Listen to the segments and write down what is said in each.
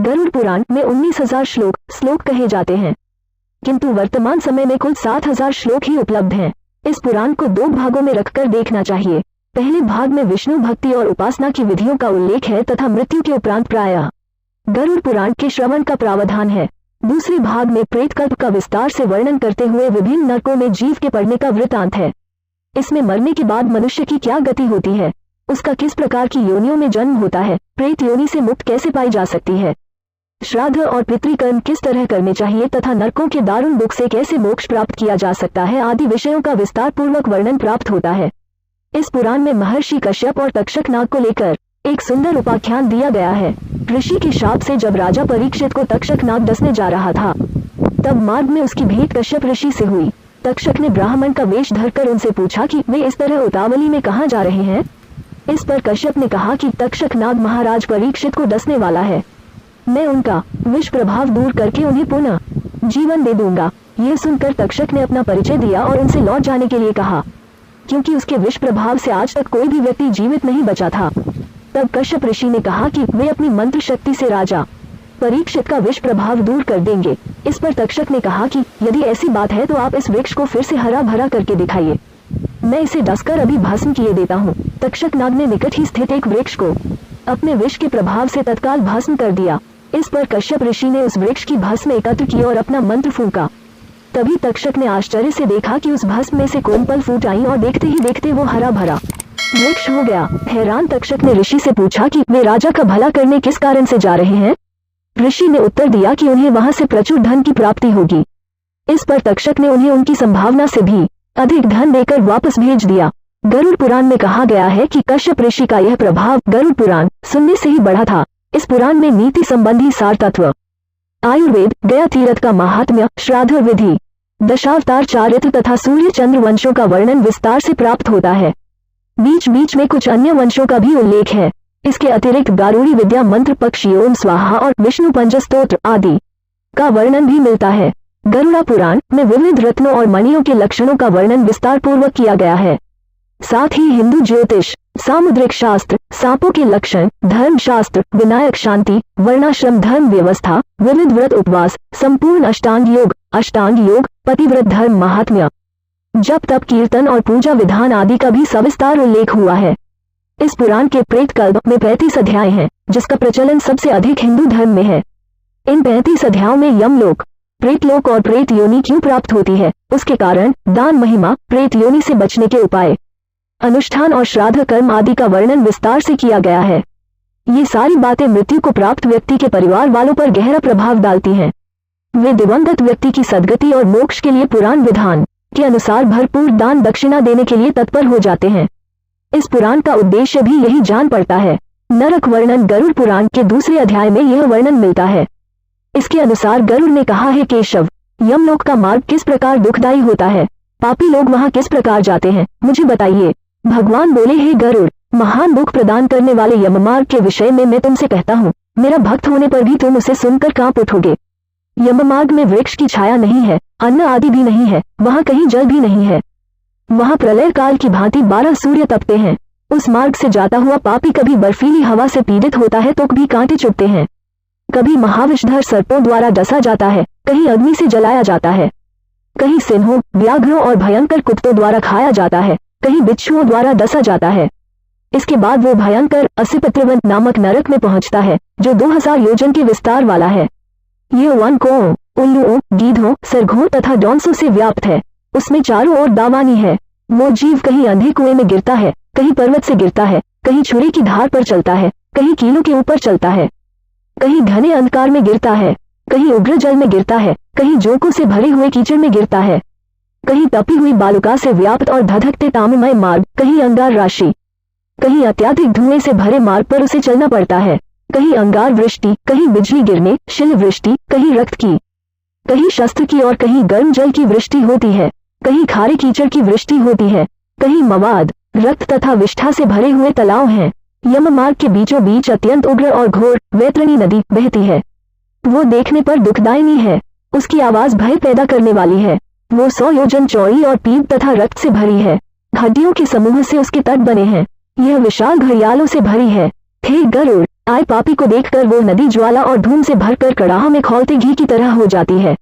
गरुड़ पुराण में 19,000 श्लोक कहे जाते हैं, किंतु वर्तमान समय में कुल 7,000 श्लोक ही उपलब्ध हैं। इस पुराण को 2 भागों में रखकर देखना चाहिए। पहले भाग में विष्णु भक्ति और उपासना की विधियों का उल्लेख है तथा मृत्यु के उपरांत प्रायः गरुड़ पुराण के श्रवण का प्रावधान है। दूसरे भाग में प्रेतकल्प का विस्तार से वर्णन करते हुए विभिन्न नरकों में जीव के पड़ने का वृतांत है। इसमें मरने के बाद मनुष्य की क्या गति होती है, उसका किस प्रकार की योनियों में जन्म होता है, प्रेत योनि से मुक्त कैसे पाई जा सकती है, श्राद्ध और पितृकर्म किस तरह करने चाहिए तथा नरकों के दारुण दुख से कैसे मोक्ष प्राप्त किया जा सकता है आदि विषयों का विस्तार पूर्वक वर्णन प्राप्त होता है। इस पुराण में महर्षि कश्यप और तक्षक नाग को लेकर एक सुंदर उपाख्यान दिया गया है। ऋषि के शाप से जब राजा परीक्षित को तक्षक नाग डसने जा रहा था, तब मार्ग में उसकी भेंट कश्यप ऋषि से हुई। तक्षक ने ब्राह्मण का वेश धरकर उनसे पूछा कि वे इस तरह उतावली में कहाँ जा रहे हैं। इस पर कश्यप ने कहा कि तक्षक नाग महाराज परीक्षित को डसने वाला है, मैं उनका विष प्रभाव दूर करके उन्हें पुनः जीवन दे दूंगा। यह सुनकर तक्षक ने अपना परिचय दिया और उनसे लौट जाने के लिए कहा, क्योंकि उसके विष प्रभाव से आज तक कोई भी व्यक्ति जीवित नहीं बचा था। तब कश्यप ऋषि ने कहा कि वे अपनी मंत्र शक्ति से राजा परीक्षित का विष प्रभाव दूर कर देंगे। इस पर तक्षक ने कहा कि यदि ऐसी बात है तो आप इस वृक्ष को फिर से हरा भरा करके दिखाइए, मैं इसे डसकर अभी भस्म किए देता हूँ। तक्षक नाग ने निकट ही स्थित एक वृक्ष को अपने विष के प्रभाव से तत्काल भस्म कर दिया। इस पर कश्यप ऋषि ने उस वृक्ष की भस्म एकत्र की और अपना मंत्र फूंका। तभी तक्षक ने आश्चर्य से देखा कि उस भस्म में से कोमपल फूट आई और देखते ही देखते वो हरा भरा वृक्ष हो गया। हैरान तक्षक ने ऋषि से पूछा कि वे राजा का भला करने किस कारण से जा रहे हैं। ऋषि ने उत्तर दिया कि उन्हें वहां से प्रचुर धन की प्राप्ति होगी। इस पर तक्षक ने उन्हें उनकी संभावना से भी अधिक धन देकर वापस भेज दिया। गरुड़ पुराण में कहा गया है कि कश्यप ऋषि का यह प्रभाव गरुड़ पुराण सुनने से ही बढ़ा था। इस पुराण में नीति संबंधी सार तत्व, आयुर्वेद, गया तीर्थ का महात्म्य, श्राद्ध विधि, दशावतार चारित्र तथा सूर्य चंद्र वंशों का वर्णन विस्तार से प्राप्त होता है। बीच बीच में कुछ अन्य वंशों का भी उल्लेख है। इसके अतिरिक्त गारुड़ी विद्या मंत्र, पक्षी ओम स्वाहा और विष्णु पंच स्तोत्र आदि का वर्णन भी मिलता है। गरुड़ा पुराण में विविध रत्नों और मणियों के लक्षणों का वर्णन विस्तार पूर्वक किया गया है। साथ ही हिंदू ज्योतिष, सामुद्रिक शास्त्र, सांपों के लक्षण, धर्म शास्त्र, विनायक शांति, वर्णाश्रम धर्म व्यवस्था, विविध व्रत उपवास, संपूर्ण अष्टांग योग, पतिव्रत धर्म महात्म्य, जप तप कीर्तन और पूजा विधान आदि का भी सविस्तार उल्लेख हुआ है। इस पुराण के प्रेतकल्प में 35 अध्याय हैं, जिसका प्रचलन सबसे अधिक हिंदू धर्म में है। इन 35 अध्यायों में यमलोक, प्रेतलोक और प्रेत योनि क्यों प्राप्त होती है, उसके कारण, दान महिमा, प्रेत योनि से बचने के उपाय, अनुष्ठान और श्राद्ध कर्म आदि का वर्णन विस्तार से किया गया है। ये सारी बातें मृत्यु को प्राप्त व्यक्ति के परिवार वालों पर गहरा प्रभाव डालती हैं। वे दिवंगत व्यक्ति की सद्गति और मोक्ष के लिए पुराण विधान के अनुसार भरपूर दान दक्षिणा देने के लिए तत्पर हो जाते हैं। इस पुराण का उद्देश्य भी यही जान पड़ता है। नरक वर्णन गरुड़ पुराण के दूसरे अध्याय में यह वर्णन मिलता है। इसके अनुसार गरुड़ ने कहा है, केशव, यमलोक का मार्ग किस प्रकार दुखदायी होता है, पापी लोग वहां किस प्रकार जाते हैं, मुझे बताइए। भगवान बोले, हे गरुड़, महान दुख प्रदान करने वाले यममार्ग के विषय में मैं तुमसे कहता हूँ, मेरा भक्त होने पर भी तुम उसे सुनकर कांप उठोगे। यममार्ग में वृक्ष की छाया नहीं है, अन्न आदि भी नहीं है, वहाँ कहीं जल भी नहीं है। वहाँ प्रलय काल की भांति 12 सूर्य तपते हैं। उस मार्ग से जाता हुआ पापी कभी बर्फीली हवा से पीड़ित होता है तो कभी कांटे चुभते हैं, कभी महाविषधर सर्पों द्वारा डसा जाता है, कहीं अग्नि से जलाया जाता है, कहीं सिंहों, व्याघ्रों और भयंकर कुत्तों द्वारा खाया जाता है, कहीं बिच्छुओं द्वारा डसा जाता है। इसके बाद वो भयंकर असिपत्रिवन नामक नरक में पहुंचता है, जो 2000 योजन के विस्तार वाला है। यह वन को उल्लुओं, गीधों, सरघों तथा डॉन्सों से व्याप्त है। उसमें चारों ओर दावानी है। वो जीव कहीं अंधे कुएं में गिरता है, कहीं पर्वत से गिरता है, कहीं छुरी की धार पर चलता है, कहीं कीलों के ऊपर चलता है, कहीं घने अंधकार में गिरता है, कहीं उग्र जल में गिरता है, कहीं जोंकों से भरे हुए कीचड़ में गिरता है, कहीं तपी हुई बालुका से व्याप्त और धधकते ताम्रमय मार्ग, कहीं अंगार राशि, कहीं अत्यधिक धुएं से भरे मार्ग पर उसे चलना पड़ता है, कहीं अंगार वृष्टि, कहीं बिजली गिरने, शिल वृष्टि, कहीं रक्त की, कहीं शस्त्र की और कहीं गर्म जल की वृष्टि होती है, कहीं खारे कीचड़ की वृष्टि होती है, कहीं मवाद, रक्त तथा विष्ठा से भरे हुए तालाब हैं। यम मार्ग के बीचों बीच अत्यंत उग्र और घोर वैतरणी नदी बहती है। वो देखने पर दुखदायिनी है, उसकी आवाज भय पैदा करने वाली है। वो 100 योजन चौड़ी और पीप तथा रक्त से भरी है। हड्डियों के समूह से उसके तट बने हैं। यह विशाल घड़ियालों से भरी है। हे गरुड़, आए पापी को देखकर वो नदी ज्वाला और धूम से भरकर कड़ाह में खौलते घी की तरह हो जाती है।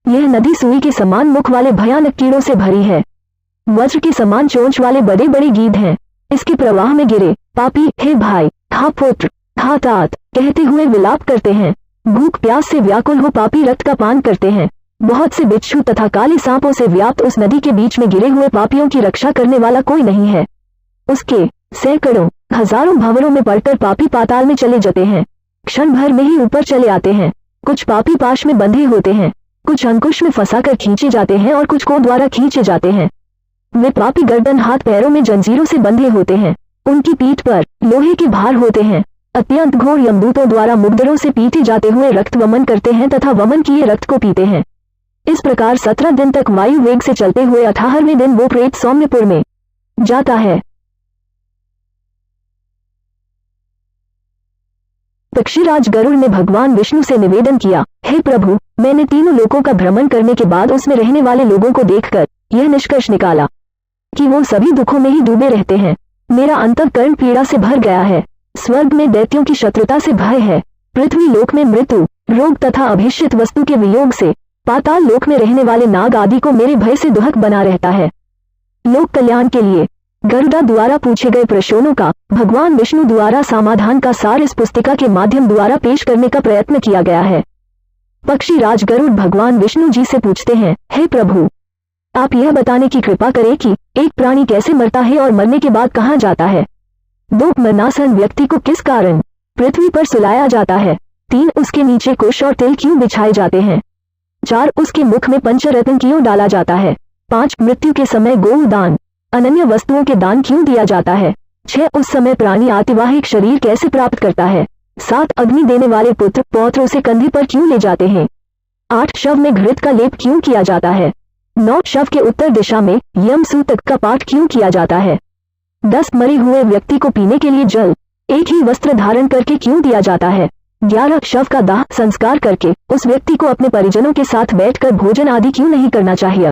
यह नदी सुई के समान मुख वाले भयानक कीड़ों से भरी है। वज्र के समान चोंच वाले बड़े बड़े गीध हैं। इसके प्रवाह में गिरे पापी हे भाई, हा पुत्र, हा तात कहते हुए विलाप करते हैं। भूख प्यास से व्याकुल हो पापी रक्त का पान करते हैं। बहुत से बिच्छू तथा काले सांपों से व्याप्त उस नदी के बीच में गिरे हुए पापियों की रक्षा करने वाला कोई नहीं है। उसके सैकड़ों हजारों भंवरों में पड़कर पापी पाताल में चले जाते हैं। क्षण भर में ही ऊपर चले आते हैं। कुछ पापी पाश में बंधे होते हैं, कुछ अंकुश में फंसाकर खींचे जाते हैं और कुछ को द्वारा खींचे जाते हैं। वे पापी गर्दन हाथ पैरों में जंजीरों से बंधे होते हैं। उनकी पीठ पर लोहे के भार होते हैं। अत्यंत घोर यमदूतों द्वारा मुग्धरों से पीटे जाते हुए रक्त वमन करते हैं तथा वमन किए रक्त को पीते हैं। इस प्रकार 17 दिन तक वायु वेग से चलते हुए 18वें दिन वो प्रेत सौम्यपुर में जाता है। पक्षीराज गरुड़ ने भगवान विष्णु से निवेदन किया, हे प्रभु, मैंने तीनों लोकों का भ्रमण करने के बाद उसमें रहने वाले लोगों को देखकर यह निष्कर्ष निकाला कि वो सभी दुखों में ही डूबे रहते हैं। मेरा अंतःकरण पीड़ा से भर गया है। स्वर्ग में दैत्यों की शत्रुता से भय है। पृथ्वी लोक में मृत्यु, रोग तथा अभिष्ट वस्तु के वियोग से, पाताल लोक में रहने वाले नाग आदि को मेरे भय से दुहक बना रहता है। लोक कल्याण के लिए गरुड़ा द्वारा पूछे गए प्रश्नों का भगवान विष्णु द्वारा समाधान का सार इस पुस्तिका के माध्यम द्वारा पेश करने का प्रयत्न किया गया है। पक्षीराज गरुड़ भगवान विष्णु जी से पूछते हैं, हे प्रभु, आप यह बताने की कृपा करें कि एक प्राणी कैसे मरता है और मरने के बाद कहाँ जाता है। 2 मरनासन व्यक्ति को किस कारण पृथ्वी पर सुलाया जाता है। 3 उसके नीचे कुश और तिल क्यों बिछाए जाते हैं। 4 उसके मुख में पंचरत्न क्यों डाला जाता है। 5 मृत्यु के समय गौ दान, अनन्य वस्तुओं के दान क्यों दिया जाता है। 6 उस समय प्राणी आतिवाहिक शरीर कैसे प्राप्त करता है। 7 अग्नि देने वाले पुत्र पौत्र उसे कंधे पर क्यों ले जाते हैं। 8 शव में घृत का लेप क्यों किया जाता है। 9 शव के उत्तर दिशा में यम सूतक का पाठ क्यों किया जाता है। 10 मरे हुए व्यक्ति को पीने के लिए जल एक ही वस्त्र धारण करके क्यों दिया जाता है। 11 शव का दाह संस्कार करके उस व्यक्ति को अपने परिजनों के साथ बैठकर भोजन आदि क्यों नहीं करना चाहिए।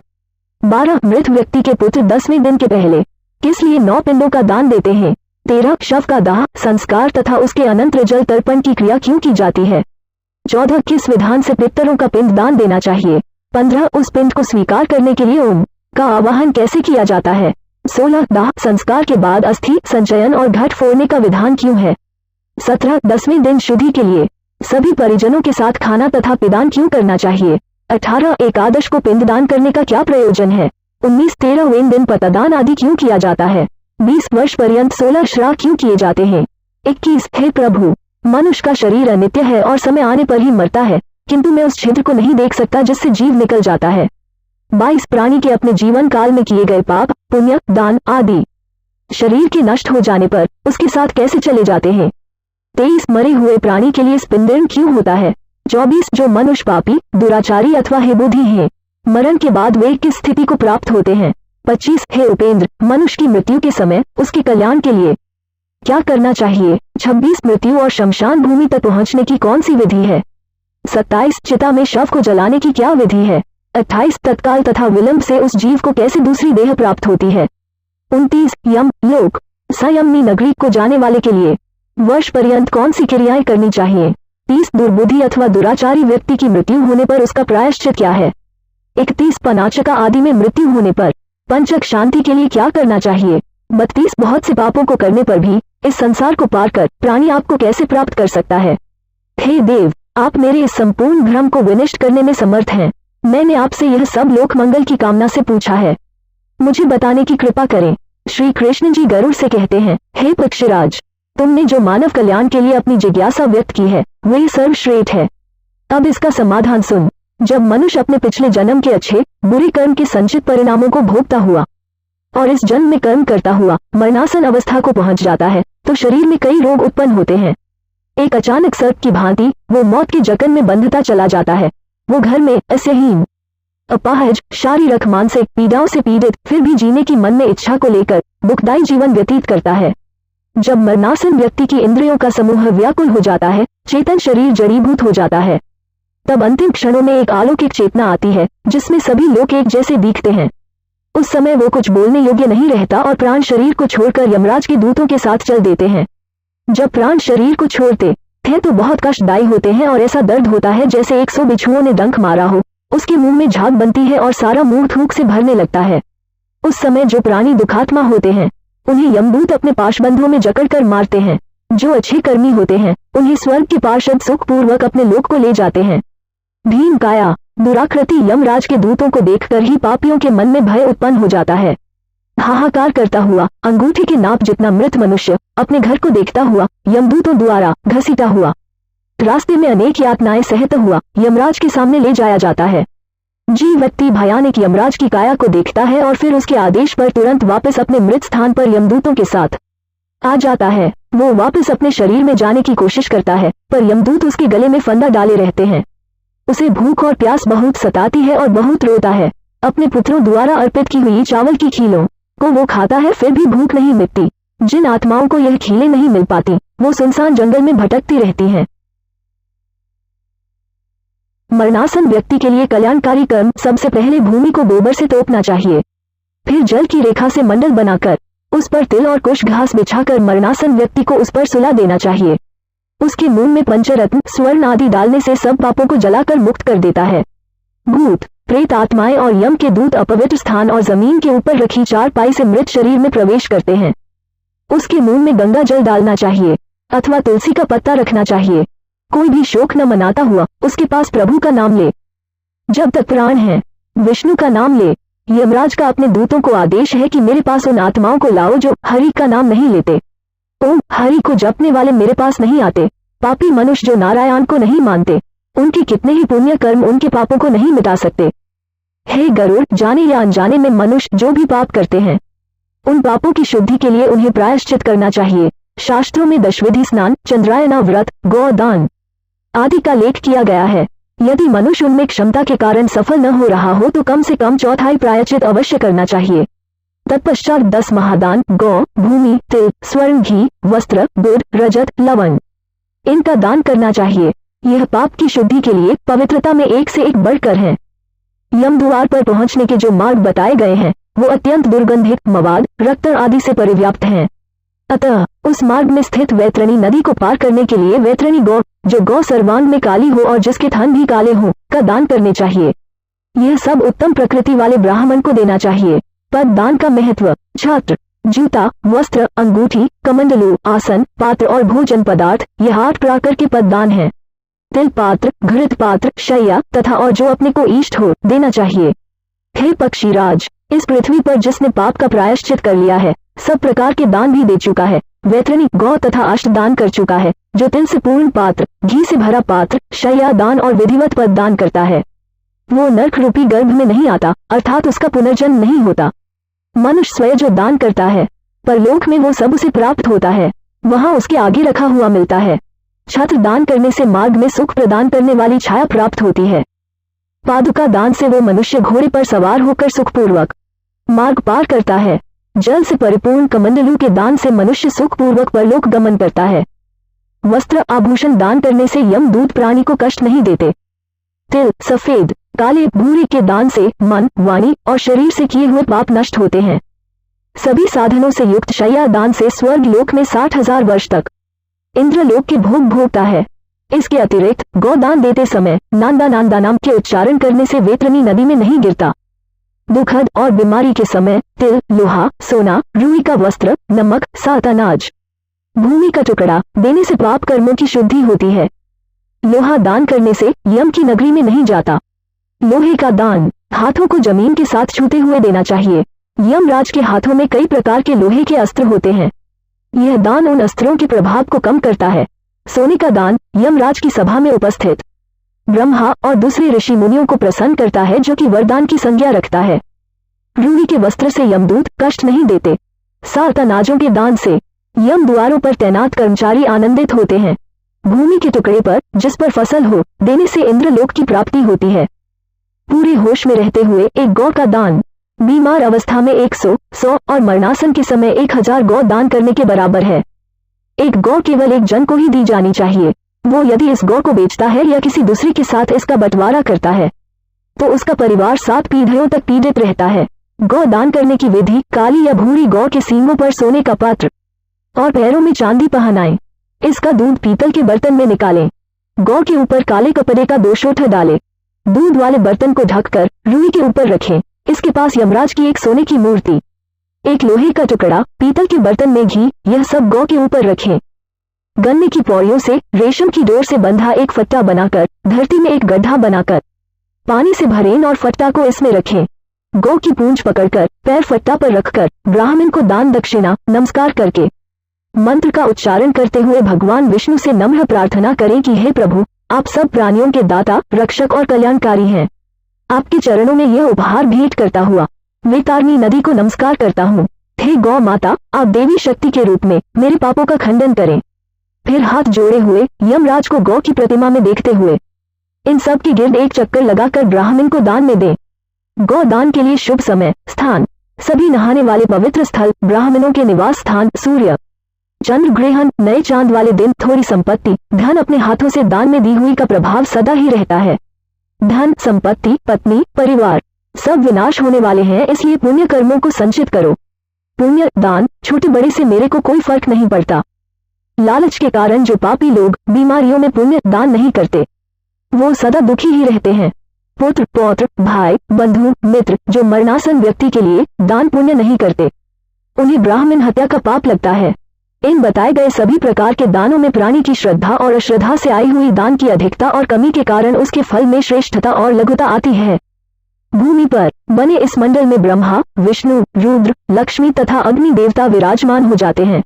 12 मृत व्यक्ति के पुत्र 10वें दिन के पहले किस लिए 9 पिंडों का दान देते हैं। 13 शव का दाह संस्कार तथा उसके अनंतर जल तर्पण की क्रिया क्यों की जाती है। 14 किस विधान से पितरों का पिंड दान देना चाहिए। 15 उस पिंड को स्वीकार करने के लिए ओम का आवाहन कैसे किया जाता है। 16 दाह संस्कार के बाद अस्थि संचयन और घट फोड़ने का विधान क्यों है। 17 10वें दिन शुद्धि के लिए सभी परिजनों के साथ खाना तथा पिदान क्यों करना चाहिए। 18 एकादश को पिंडदान करने का क्या प्रयोजन है। 19 13वें दिन पतदान आदि क्यों किया जाता है। 20 वर्ष पर्यंत 16 श्राद्ध क्यों किए जाते हैं। 21 हे प्रभु, मनुष्य का शरीर अनित्य है और समय आने पर ही मरता है, किंतु मैं उस छिद्र को नहीं देख सकता जिससे जीव निकल जाता है। 22 प्राणी के अपने जीवन काल में किए गए पाप पुण्य दान आदि शरीर के नष्ट हो जाने पर उसके साथ कैसे चले जाते हैं। 23 मरे हुए प्राणी के लिए स्पिंडन क्यों होता है। 24 जो मनुष्य पापी दुराचारी अथवा हेबुद्धि हैं, मरण के बाद वे किस स्थिति को प्राप्त होते हैं। 25 हे उपेंद्र, मनुष्य की मृत्यु के समय उसके कल्याण के लिए क्या करना चाहिए। 26 मृत्यु और शमशान भूमि तक पहुंचने की कौन सी विधि है। 27 चिता में शव को जलाने की क्या विधि है। 28 तत्काल तथा विलंब से उस जीव को कैसे दूसरी देह प्राप्त होती है। 29 यम लोक संयमनी नगरी को जाने वाले के लिए वर्ष पर्यंत कौन सी क्रियाएं करनी चाहिए। 30 दुर्बुद्धि अथवा दुराचारी व्यक्ति की मृत्यु होने पर उसका प्रायश्चित क्या है। 31 पनाचका आदि में मृत्यु होने पर पंचक शांति के लिए क्या करना चाहिए। 32 बहुत से पापों को करने पर भी इस संसार को पार कर प्राणी आपको कैसे प्राप्त कर सकता है। हे देव, आप मेरे इस संपूर्ण भ्रम को विनिष्ट करने में समर्थ हैं। मैंने आपसे यह सब लोक मंगल की कामना से पूछा है, मुझे बताने की कृपा करें। श्री कृष्ण जी गरुड़ से कहते हैं, हे पक्षीराज, तुमने जो मानव कल्याण के लिए अपनी जिज्ञासा व्यक्त की है वही सर्वश्रेष्ठ है। अब इसका समाधान सुन। जब मनुष्य अपने पिछले जन्म के अच्छे बुरे कर्म के संचित परिणामों को भोगता हुआ और इस जन्म में कर्म करता हुआ मरणासन अवस्था को पहुंच जाता है तो शरीर में कई रोग उत्पन्न होते हैं। एक अचानक सर्प की भांति वो मौत के जकन में बंधता चला जाता है। वो घर में असह्यहीन अपाहज शारीरिक मानसिक पीड़ाओं से पीड़ित फिर भी जीने की मन में इच्छा को लेकर दुखदायी जीवन व्यतीत करता है। जब मरणासन व्यक्ति की इंद्रियों का समूह व्याकुल हो जाता है, चेतन शरीर जड़ीभूत हो जाता है, तब अंतिम क्षणों में एक अलौकिक चेतना आती है जिसमें सभी लोग एक जैसे दिखते हैं। उस समय वो कुछ बोलने योग्य नहीं रहता और प्राण शरीर को छोड़कर यमराज के दूतों के साथ चल देते हैं। जब प्राण शरीर को छोड़ते हैं तो बहुत कष्टदायी होते हैं और ऐसा दर्द होता है जैसे 100 बिच्छुओं ने डंक मारा हो। उसके मुंह में झाग बनती है और सारा मुंह थूक से भरने लगता है। उस समय जो प्राणी दुखात्मा होते हैं उन्हें यमदूत अपने पाशबंधों में जकड़कर मारते हैं। जो अच्छे कर्मी होते हैं उन्हें स्वर्ग के पार्षद सुखपूर्वक अपने लोक को ले जाते हैं। भीम काया दुराकृति यमराज के दूतों को देखकर ही पापियों के मन में भय उत्पन्न हो जाता है। हाहाकार करता हुआ अंगूठे के नाप जितना मृत मनुष्य अपने घर को देखता हुआ यमदूतों द्वारा घसीटा हुआ रास्ते में अनेक यातनाएं सहता हुआ यमराज के सामने ले जाया जाता है। जीव व्यक्ति भयानक यमराज की काया को देखता है और फिर उसके आदेश पर तुरंत वापस अपने मृत स्थान पर यमदूतों के साथ आ जाता है। वो वापस अपने शरीर में जाने की कोशिश करता है पर यमदूत उसके गले में फंदा डाले रहते हैं। उसे भूख और प्यास बहुत सताती है और बहुत रोता है। अपने पुत्रों द्वारा अर्पित की हुई चावल की खीलों को वो खाता है फिर भी भूख नहीं मिटती। जिन आत्माओं को यह खीलें नहीं मिल पाती वो सुनसान जंगल में भटकती रहती हैं। मरणासन व्यक्ति के लिए कल्याणकारी कर्म सबसे पहले भूमि को गोबर से तोपना चाहिए। फिर जल की रेखा से मंडल बनाकर उस पर तिल और कुश घास बिछाकर मरणासन व्यक्ति को उस पर सुला देना चाहिए। उसके मुंह में पंचरत्न स्वर्ण आदि डालने से सब पापों को जलाकर मुक्त कर देता है। भूत प्रेत आत्माएं और यम के दूत अपवित्र स्थान और जमीन के ऊपर रखी चारपाई से मृत शरीर में प्रवेश करते हैं। उसके मुंह में गंगा जल डालना चाहिए अथवा तुलसी का पत्ता रखना चाहिए। कोई भी शोक न मनाता हुआ उसके पास प्रभु का नाम ले। जब तक प्राण है विष्णु का नाम ले। यमराज का अपने दूतों को आदेश है कि मेरे पास उन आत्माओं को लाओ जो हरि का नाम नहीं लेते। ओम हरि को जपने वाले मेरे पास नहीं आते। पापी मनुष्य जो नारायण को नहीं मानते उनके कितने ही पुण्य कर्म उनके पापों को नहीं मिटा सकते। हे गरुड़, जाने या अनजाने में मनुष्य जो भी पाप करते हैं उन पापों की शुद्धि के लिए उन्हें प्रायश्चित करना चाहिए। शास्त्रों में दशविधि स्नान, चंद्रायना व्रत, गौदान आदि का लेख किया गया है। यदि मनुष्य उनमें क्षमता के कारण सफल न हो रहा हो तो कम से कम चौथाई प्रायश्चित अवश्य करना चाहिए। तत्पश्चात 10 महादान गौ, भूमि, तिल, स्वर्ण, घी, वस्त्र, गुड़, रजत, लवण इनका दान करना चाहिए। यह पाप की शुद्धि के लिए पवित्रता में एक से एक बढ़कर है। यम द्वार पर पहुंचने के जो मार्ग बताए गए हैं वो अत्यंत दुर्गंधित, मवाद, रक्त आदि से परिव्याप्त हैं। अतः उस मार्ग में स्थित वैतरणी नदी को पार करने के लिए वैतरणी गौ जो गौ सर्वांग में काली हो और जिसके थन भी काले हो का दान करने चाहिए। यह सब उत्तम प्रकृति वाले ब्राह्मण को देना चाहिए। पद दान का महत्व। छात्र, जूता, वस्त्र, अंगूठी, कमंडलू, आसन, पात्र और भोजन पदार्थ यह 8 प्रकार के पद दान है। तिल पात्र, घृत पात्र, शैया तथा और जो अपने को इष्ट हो देना चाहिए। हे पक्षीराज, इस पृथ्वी पर जिसने पाप का प्रायश्चित कर लिया है सब प्रकार के दान भी दे चुका है। वैतरणी गौ तथा अष्ट दान कर चुका है। जो तिल से पूर्ण पात्र, घी से भरा पात्र, शैया दान और विधिवत पद दान करता है वो नरक रूपी गर्भ में नहीं आता अर्थात उसका पुनर्जन्म नहीं होता। मनुष्य स्वयं जो दान करता है परलोक में वो सब उसे प्राप्त होता है, वहां उसके आगे रखा हुआ मिलता है। छत्र दान करने से मार्ग में सुख प्रदान करने वाली छाया प्राप्त होती है। पादुका दान से वो मनुष्य घोड़े पर सवार होकर सुखपूर्वक मार्ग पार करता है। जल से परिपूर्ण कमंडलू के दान से मनुष्य सुखपूर्वक परलोक गमन करता है। वस्त्र आभूषण दान करने से यमदूत प्राणी को कष्ट नहीं देते। तिल, सफेद, काले, भूरे के दान से मन, वाणी और शरीर से किए हुए पाप नष्ट होते हैं। सभी साधनों से युक्त शैया दान से स्वर्ग लोक में 60,000 वर्ष तक इंद्रलोक के भोग भोगता है। इसके अतिरिक्त गौदान देते समय नांदा नांदा नाम के उच्चारण करने से वैतरणी नदी में नहीं गिरता। दुखद और बीमारी के समय तिल, लोहा, सोना, रूई का वस्त्र, नमक, सात अनाज, भूमि का टुकड़ा देने से पाप कर्मों की शुद्धि होती है। लोहा दान करने से यम की नगरी में नहीं जाता। लोहे का दान हाथों को जमीन के साथ छूते हुए देना चाहिए। यमराज के हाथों में कई प्रकार के लोहे के अस्त्र होते हैं। यह दान उन अस्त्रों के प्रभाव को कम करता है। सोने का दान यमराज की सभा में उपस्थित ब्रह्मा और दूसरे ऋषि मुनियों को प्रसन्न करता है जो कि वरदान की संज्ञा रखता है। रूई के वस्त्र से यमदूत कष्ट नहीं देते। 7 अनाजों के दान से यम द्वारों पर तैनात कर्मचारी आनंदित होते हैं। भूमि के टुकड़े पर जिस पर फसल हो देने से इंद्रलोक की प्राप्ति होती है। पूरे होश में रहते हुए एक गौ का दान बीमार अवस्था में 100 और मरणासन के समय 1000 गौ दान करने के बराबर है। एक गौ केवल एक जन को ही दी जानी चाहिए। वो यदि इस गौ को बेचता है या किसी दूसरे के साथ इसका बंटवारा करता है तो उसका परिवार 7 पीढ़ियों तक पीड़ित रहता है। गौ दान करने की विधि: काली या भूरी गौ के सींगों पर सोने का पात्र और पैरों में चांदी पहनाएं। इसका दूध पीतल के बर्तन में निकालें। गौ के ऊपर काले कपड़े का 2 शोठा डालें। दूध वाले बर्तन को ढककर रुई के ऊपर रखें। इसके पास यमराज की एक सोने की मूर्ति, एक लोहे का टुकड़ा, पीतल के बर्तन में घी, यह सब गौ के ऊपर रखें। गन्ने की पौड़ियों से रेशम की डोर से बंधा एक फट्टा बनाकर धरती में एक गड्ढा बनाकर पानी से भरें और फट्टा को इसमें रखें। गौ की पूंछ पकड़कर पैर फट्टा पर रखकर ब्राह्मण को दान दक्षिणा नमस्कार करके मंत्र का उच्चारण करते हुए भगवान विष्णु से नम्र प्रार्थना करें कि हे प्रभु, आप सब प्राणियों के दाता, रक्षक और कल्याणकारी हैं। आपके चरणों में यह उपहार भेंट करता हुआ वैतरणी नदी को नमस्कार करता हूँ। हे गौ माता, आप देवी शक्ति के रूप में मेरे पापों का खंडन करें। फिर हाथ जोड़े हुए यमराज को गौ की प्रतिमा में देखते हुए इन सब की गिर्द एक चक्कर लगाकर ब्राह्मण को दान में दें। गौ दान के लिए शुभ समय, स्थान, सभी नहाने वाले पवित्र स्थल, ब्राह्मणों के निवास स्थान, सूर्य चंद्र ग्रहण, नए चांद वाले दिन, थोड़ी संपत्ति, धन अपने हाथों से दान में दी हुई का प्रभाव सदा ही रहता है। धन, संपत्ति, पत्नी, परिवार सब विनाश होने वाले हैं, इसलिए पुण्य कर्मों को संचित करो। पुण्य दान छोटे बड़े से मेरे को कोई फर्क नहीं पड़ता। लालच के कारण जो पापी लोग बीमारियों में पुण्य दान नहीं करते वो सदा दुखी ही रहते हैं। पुत्र, पौत्र, भाई, बंधु, मित्र जो मरणासन व्यक्ति के लिए दान पुण्य नहीं करते उन्हें ब्राह्मण हत्या का पाप लगता है। इन बताए गए सभी प्रकार के दानों में प्राणी की श्रद्धा और अश्रद्धा से आई हुई दान की अधिकता और कमी के कारण उसके फल में श्रेष्ठता और लघुता आती है। भूमि पर बने इस मंडल में ब्रह्मा, विष्णु, रुद्र, लक्ष्मी तथा अग्नि देवता विराजमान हो जाते हैं।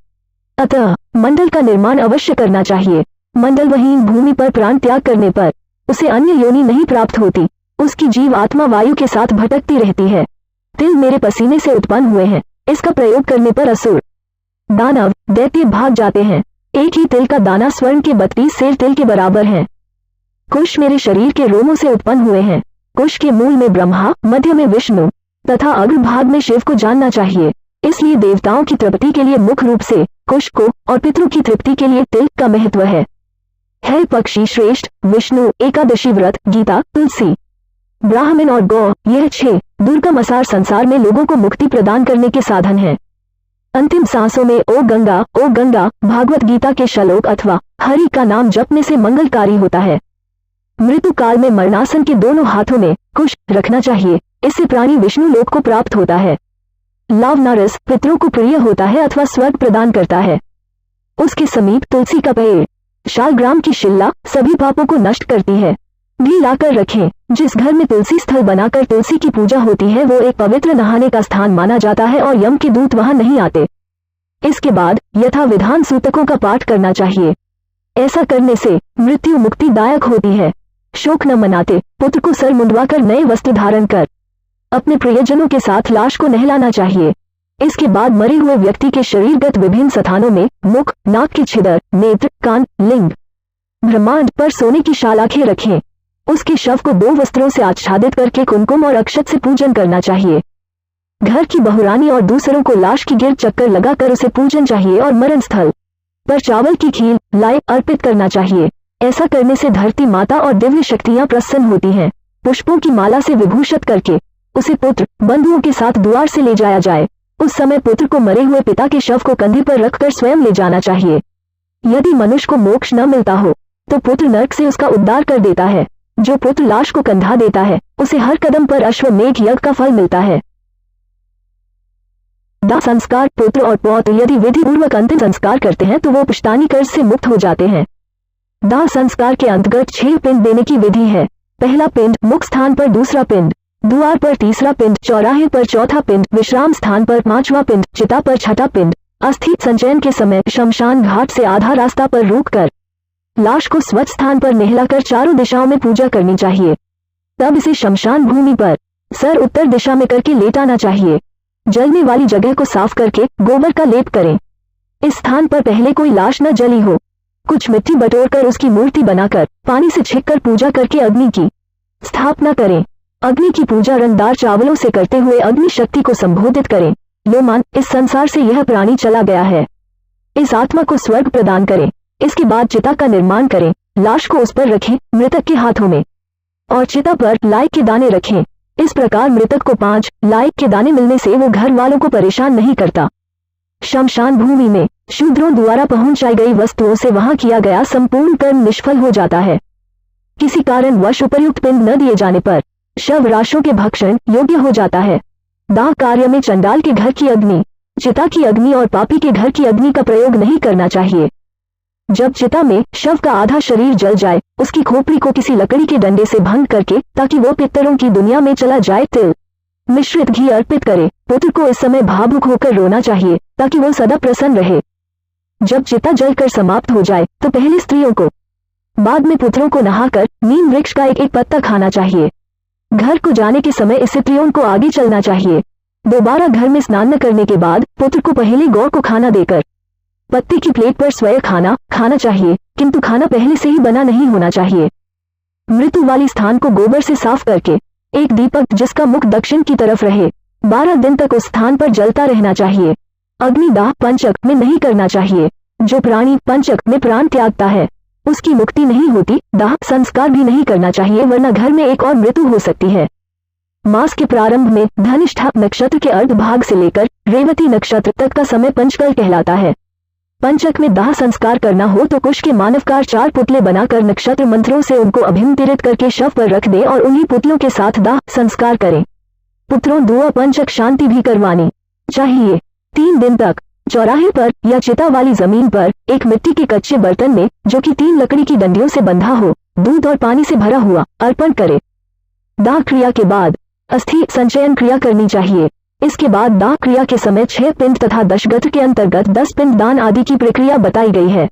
अतः मंडल का निर्माण अवश्य करना चाहिए। मंडलवहीन भूमि पर प्राण त्याग करने पर उसे अन्य योनि नहीं प्राप्त होती। उसकी जीव आत्मा वायु के साथ भटकती रहती है। तिल मेरे पसीने से उत्पन्न हुए हैं, इसका प्रयोग करने पर असुर, दानव, दैत्य भाग जाते हैं। एक ही तिल का दाना स्वर्ण के 32 सेर तिल के बराबर है। कुश मेरे शरीर के रोमों से उत्पन्न हुए हैं। कुश के मूल में ब्रह्मा, मध्य में विष्णु तथा अग्रभाग में शिव को जानना चाहिए। इसलिए देवताओं की तृप्ति के लिए मुख्य रूप से कुश को और पितरों की तृप्ति के लिए तिल का महत्व है। पक्षी श्रेष्ठ, विष्णु, एकादशी व्रत, गीता, तुलसी, ब्राह्मण और गौ, यह 6 दुर्गम असार संसार में लोगों को मुक्ति प्रदान करने के साधन हैं। अंतिम सांसों में ओ गंगा भागवत गीता के श्लोक अथवा हरि का नाम जपने से मंगलकारी होता है। मृत्यु काल में मरणासन के दोनों हाथों में कुश रखना चाहिए, इससे प्राणी विष्णु लोक को प्राप्त होता है। लावना रस पितरों को प्रिय होता है अथवा स्वर्ग प्रदान करता है। उसके समीप तुलसी का पेड़, शालग्राम की शिल्ला सभी पापों को नष्ट करती है। भी लाकर रखें। जिस घर में तुलसी स्थल बनाकर तुलसी की पूजा होती है वो एक पवित्र नहाने का स्थान माना जाता है और यम के दूत वहां नहीं आते। इसके बाद यथा विधान सूतकों का पाठ करना चाहिए। ऐसा करने से मृत्यु मुक्तिदायक होती है। शोक न मनाते पुत्र को सर मुंडवाकर नए वस्त्र धारण कर अपने प्रियजनों के साथ लाश को नहलाना चाहिए। इसके बाद मरे हुए व्यक्ति के शरीरगत विभिन्न स्थानों में मुख, नाक के छिद्र, नेत्र, कान, लिंग, ब्रह्मांड पर सोने की शालाखें रखें। उसके शव को 2 वस्त्रों से आच्छादित करके कुमकुम और अक्षत से पूजन करना चाहिए। घर की बहुरानी और दूसरों को लाश की गिर्द चक्कर लगाकर उसे पूजन चाहिए और मरण स्थल पर चावल की खीर लाए अर्पित करना चाहिए। ऐसा करने से धरती माता और दिव्य शक्तियां प्रसन्न होती हैं। पुष्पों की माला से विभूषित करके उसे पुत्र बंधुओं के साथ द्वार से ले जाया जाए। उस समय पुत्र को मरे हुए पिता के शव को कंधे पर रखकर स्वयं ले जाना चाहिए। यदि मनुष्य को मोक्ष न मिलता हो तो पुत्र नरक से उसका उद्धार कर देता है। जो पुत्र लाश को कंधा देता है उसे हर कदम पर अश्वमेध यज्ञ का फल मिलता है। दाह संस्कार पुत्र और पौत्र यदि विधि पूर्वक अंतिम संस्कार करते हैं तो वो पुश्तैनी कर्ज से मुक्त हो जाते हैं। दाह संस्कार के अंतर्गत 6 पिंड देने की विधि है। पहला पिंड मुख स्थान पर दूसरा पिंड, द्वार पर तीसरा पिंड, चौराहे पर चौथा पिंड, विश्राम स्थान पर 5वां पिंड, चिता पर 6ठा पिंड। अस्थि संचयन के समय शमशान घाट से आधा रास्ता पर रोककर लाश को स्वच्छ स्थान पर नहलाकर चारों दिशाओं में पूजा करनी चाहिए। तब इसे शमशान भूमि पर सर उत्तर दिशा में करके लेटाना चाहिए। जलने वाली जगह को साफ करके गोबर का लेप करें। इस स्थान पर पहले कोई लाश न जली हो। कुछ मिट्टी बटोरकर उसकी मूर्ति बनाकर पानी से छिककर पूजा करके अग्नि की स्थापना करें। अग्नि की पूजा रंगदार चावलों से करते हुए अग्नि शक्ति को संबोधित करें। लोमान, इस संसार से यह प्राणी चला गया है, इस आत्मा को स्वर्ग प्रदान करें। इसके बाद चिता का निर्माण करें। लाश को उस पर रखें मृतक के हाथों में और चिता पर लाई के दाने रखें। इस प्रकार मृतक को 5 लाई के दाने मिलने से वो घर वालों को परेशान नहीं करता। शमशान भूमि में शूद्रों द्वारा पहुंचाई गई वस्तुओं से वहां किया गया संपूर्ण कर्म निष्फल हो जाता है। किसी कारणवश उपर्युक्त पिंड न दिए जाने पर शव राशों के भक्षण योग्य हो जाता है। दाह कार्य में चंडाल के घर की अग्नि, चिता की अग्नि और पापी के घर की अग्नि का प्रयोग नहीं करना चाहिए। जब चिता में शव का आधा शरीर जल जाए, उसकी खोपड़ी को किसी लकड़ी के डंडे से भंग करके, ताकि वो पितरों की दुनिया में चला जाए, तिल मिश्रित घी अर्पित करे। पुत्र को इस समय भावुक होकर रोना चाहिए ताकि वो सदा प्रसन्न रहे। जब चिता जलकर समाप्त हो जाए तो पहले स्त्रियों को, बाद में पुत्रों को नहाकर नीम वृक्ष का एक एक पत्ता खाना चाहिए। घर को जाने के समय इस स्त्रियों को आगे चलना चाहिए। दोबारा घर में स्नान न करने के बाद पुत्र को पहले गौ को खाना देकर पत्ते की प्लेट पर स्वयं खाना चाहिए, किंतु खाना पहले से ही बना नहीं होना चाहिए। मृत्यु वाली स्थान को गोबर से साफ करके एक दीपक जिसका मुख दक्षिण की तरफ रहे 12 दिन तक उस स्थान पर जलता रहना चाहिए। अग्निदाह पंचक में नहीं करना चाहिए। जो प्राणी पंचक में प्राण त्यागता है उसकी मुक्ति नहीं होती। दाह संस्कार भी नहीं करना चाहिए, वरना घर में एक और मृत्यु हो सकती है। मास के प्रारंभ में धनिष्ठा नक्षत्र के अर्ध भाग से लेकर रेवती नक्षत्र तक का समय पंचकल कहलाता है। पंचक में दाह संस्कार करना हो तो कुश के मानवकार 4 पुतले बनाकर नक्षत्र मंत्रों से उनको अभिमंत्रित करके शव पर रख दें और उन्हीं पुतलों के साथ दाह संस्कार करें। पुत्रों दुआ पंचक शांति भी करवानी चाहिए। 3 दिन तक चौराहे पर या चिता वाली जमीन पर एक मिट्टी के कच्चे बर्तन में, जो कि 3 लकड़ी की डंडियों से बंधा हो, दूध और पानी से भरा हुआ अर्पण करे। दाह क्रिया के बाद अस्थि संचयन क्रिया करनी चाहिए। इसके बाद दाह क्रिया के समय 6 पिंड तथा दशगत्र के अंतर्गत 10 पिंड दान आदि की प्रक्रिया बताई गई है।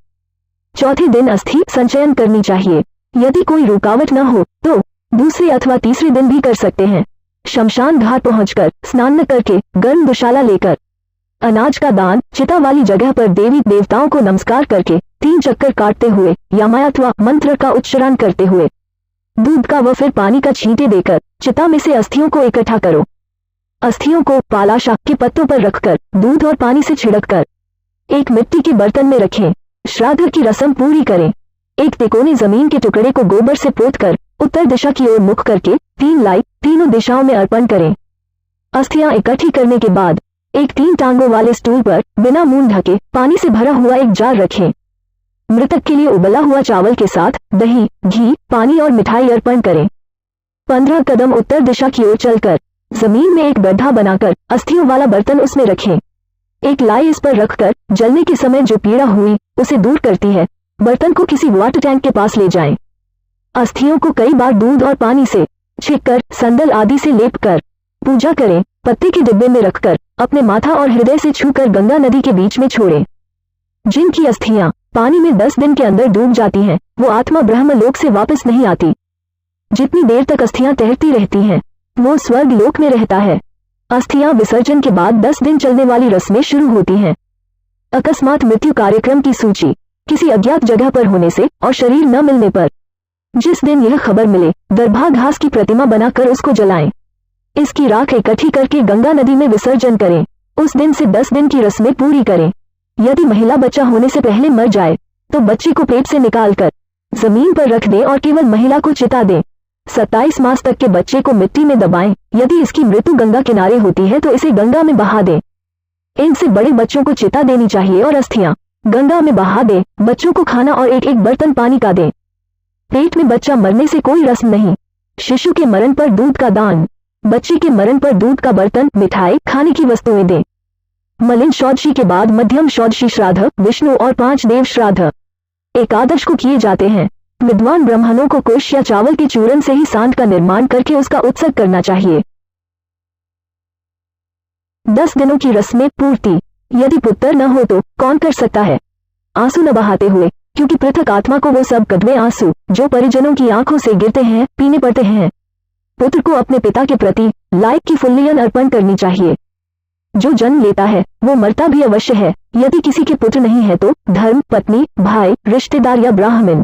चौथे दिन अस्थि संचयन करनी चाहिए। यदि कोई रुकावट न हो तो दूसरे अथवा तीसरे दिन भी कर सकते हैं। शमशान घाट पहुंचकर स्नान न करके गर्म दुशाला लेकर अनाज का दान, चिता वाली जगह पर देवी देवताओं को नमस्कार करके 3 चक्कर काटते हुए या अथवा मंत्र का उच्चारण करते हुए दूध का व फिर पानी का छींटे देकर चिता में से अस्थियों को इकट्ठा करो। अस्थियों को पालाशा के पत्तों पर रखकर दूध और पानी से छिड़ककर एक मिट्टी के बर्तन में रखें। श्राद्ध की रस्म पूरी करें। एक तिकोने जमीन के टुकड़े को गोबर से पोतकर उत्तर दिशा की ओर मुख करके 3 लाइट तीनों दिशाओं में अर्पण करें। अस्थियां इकट्ठी करने के बाद एक 3 टांगों वाले स्टूल पर बिना मुंह ढके पानी से भरा हुआ एक जार रखें। मृतक के लिए उबला हुआ चावल के साथ दही, घी, पानी और मिठाई अर्पण करें। 15 कदम उत्तर दिशा की ओर चलकर जमीन में एक गड्ढा बनाकर अस्थियों वाला बर्तन उसमें रखें। एक लाई इस पर रखकर जलने के समय जो पीड़ा हुई उसे दूर करती है, बर्तन को किसी वाटर टैंक के पास ले जाएं। अस्थियों को कई बार दूध और पानी से छिड़ककर संदल आदि से लेप कर पूजा करें। पत्ते के डिब्बे में रखकर अपने माथा और हृदय से छूकर गंगा नदी के बीच में छोड़ें। जिनकी अस्थियां पानी में 10 दिन के अंदर डूब जाती हैं, वो आत्मा ब्रह्म लोक से वापस नहीं आती। जितनी देर तक अस्थियां तैरती रहती हैं, वो स्वर्ग लोक में रहता है। अस्थियां विसर्जन के बाद 10 दिन चलने वाली रस्में शुरू होती हैं। अकस्मात मृत्यु कार्यक्रम की सूची किसी अज्ञात जगह पर होने से और शरीर न मिलने पर जिस दिन यह खबर मिले, दरभा घास की प्रतिमा बनाकर उसको जलाएं। इसकी राख इकट्ठी करके गंगा नदी में विसर्जन करें। उस दिन से 10 दिन की रस्में पूरी करें। यदि महिला बच्चा होने से पहले मर जाए तो बच्चे को पेट से निकालकर जमीन पर रख दें और केवल महिला को चिता दें। 27 मास तक के बच्चे को मिट्टी में दबाएं। यदि इसकी मृत्यु गंगा किनारे होती है तो इसे गंगा में बहा दें। इनसे बड़े बच्चों को चिता देनी चाहिए और अस्थियां गंगा में बहा दें। बच्चों को खाना और एक एक बर्तन पानी का दें। पेट में बच्चा मरने से कोई रस्म नहीं। शिशु के मरण पर दूध का दान, बच्चे के मरण पर दूध का बर्तन, मिठाई, खाने की वस्तुएं दें। मलिन शौदशी के बाद मध्यम शौदशी श्राद्ध, विष्णु और 5 देव श्राद्ध एकादश को किए जाते हैं। विद्वान ब्राह्मणों को कुश या चावल के चूर्ण से ही सांड का निर्माण करके उसका उत्सव करना चाहिए। 10 दिनों की रस्में पूर्ति। यदि पुत्र न हो तो कौन कर सकता है? आंसू न बहाते हुए, क्योंकि पृथक आत्मा को वो सब कड़वे आंसू जो परिजनों की आंखों से गिरते हैं पीने पड़ते हैं। पुत्र को अपने पिता के प्रति लाइक की फुल्लियन अर्पण करनी चाहिए। जो जन्म लेता है वो मरता भी अवश्य है। यदि किसी के पुत्र नहीं है तो धर्म पत्नी, भाई, रिश्तेदार या ब्राह्मण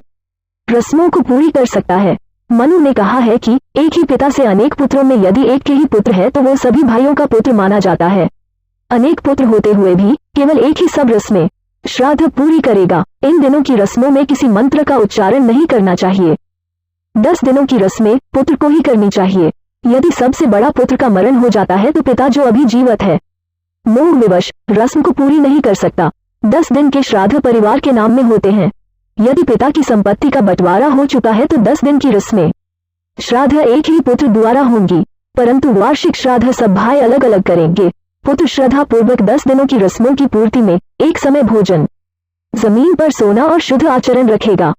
रस्मों को पूरी कर सकता है। मनु ने कहा है कि एक ही पिता से अनेक पुत्रों में यदि एक के ही पुत्र है तो वो सभी भाइयों का पुत्र माना जाता है। अनेक पुत्र होते हुए भी केवल एक ही सब रस्में श्राद्ध पूरी करेगा। इन दिनों की रस्मों में किसी मंत्र का उच्चारण नहीं करना चाहिए। 10 दिनों की रस्में पुत्र को ही करनी चाहिए। यदि सबसे बड़ा पुत्र का मरण हो जाता है तो पिता जो अभी जीवित है मोह विवश रस्म को पूरी नहीं कर सकता। 10 दिन के श्राद्ध परिवार के नाम में होते हैं। यदि पिता की संपत्ति का बंटवारा हो चुका है तो 10 दिन की रस्में श्राद्ध एक ही पुत्र द्वारा होंगी, परंतु वार्षिक श्राद्ध सब भाई अलग अलग करेंगे। पुत्र श्रद्धा पूर्वक 10 दिनों की रस्मों की पूर्ति में एक समय भोजन, जमीन पर सोना और शुद्ध आचरण रखेगा।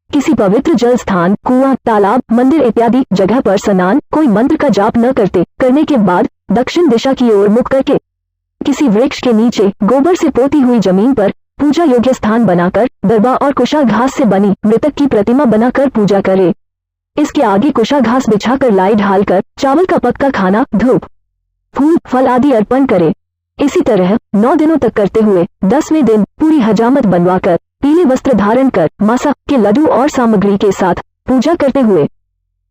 किसी पवित्र जल स्थान, कुआं, तालाब, मंदिर इत्यादि जगह पर स्नान, कोई मंत्र का जाप न करने के बाद दक्षिण दिशा की ओर मुख करके किसी वृक्ष के नीचे गोबर से पोती हुई जमीन पर पूजा योग्य स्थान बनाकर दरबा और कुशा घास से बनी मृतक की प्रतिमा बनाकर पूजा करे। इसके आगे कुशा घास बिछाकर लाई ढालकर चावल का पक्का खाना, धूप, फूल, फल आदि अर्पण करे। इसी तरह 9 दिनों तक करते हुए 10वें दिन पूरी हजामत बनवाकर पीले वस्त्र धारण कर मासा के लड्डू और सामग्री के साथ पूजा करते हुए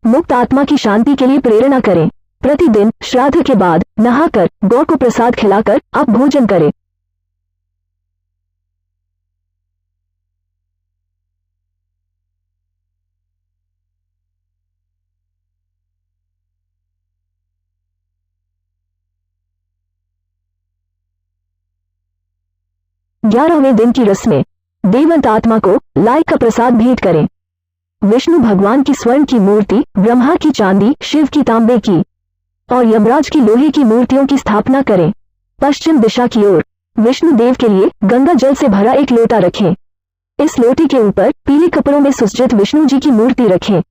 मुक्त आत्मा की शांति के लिए प्रेरणा करें। प्रतिदिन श्राद्ध के बाद नहाकर गौ को प्रसाद खिलाकर आप भोजन करें। ग्यारहवें दिन की रस्में देवंत आत्मा को लाई का प्रसाद भेंट करें। विष्णु भगवान की स्वर्ण की मूर्ति, ब्रह्मा की चांदी, शिव की तांबे की और यमराज की लोहे की मूर्तियों की स्थापना करें। पश्चिम दिशा की ओर विष्णु देव के लिए गंगा जल से भरा एक लोटा रखें। इस लोटे के ऊपर पीले कपड़ों में सुसज्जित विष्णु जी की मूर्ति रखें।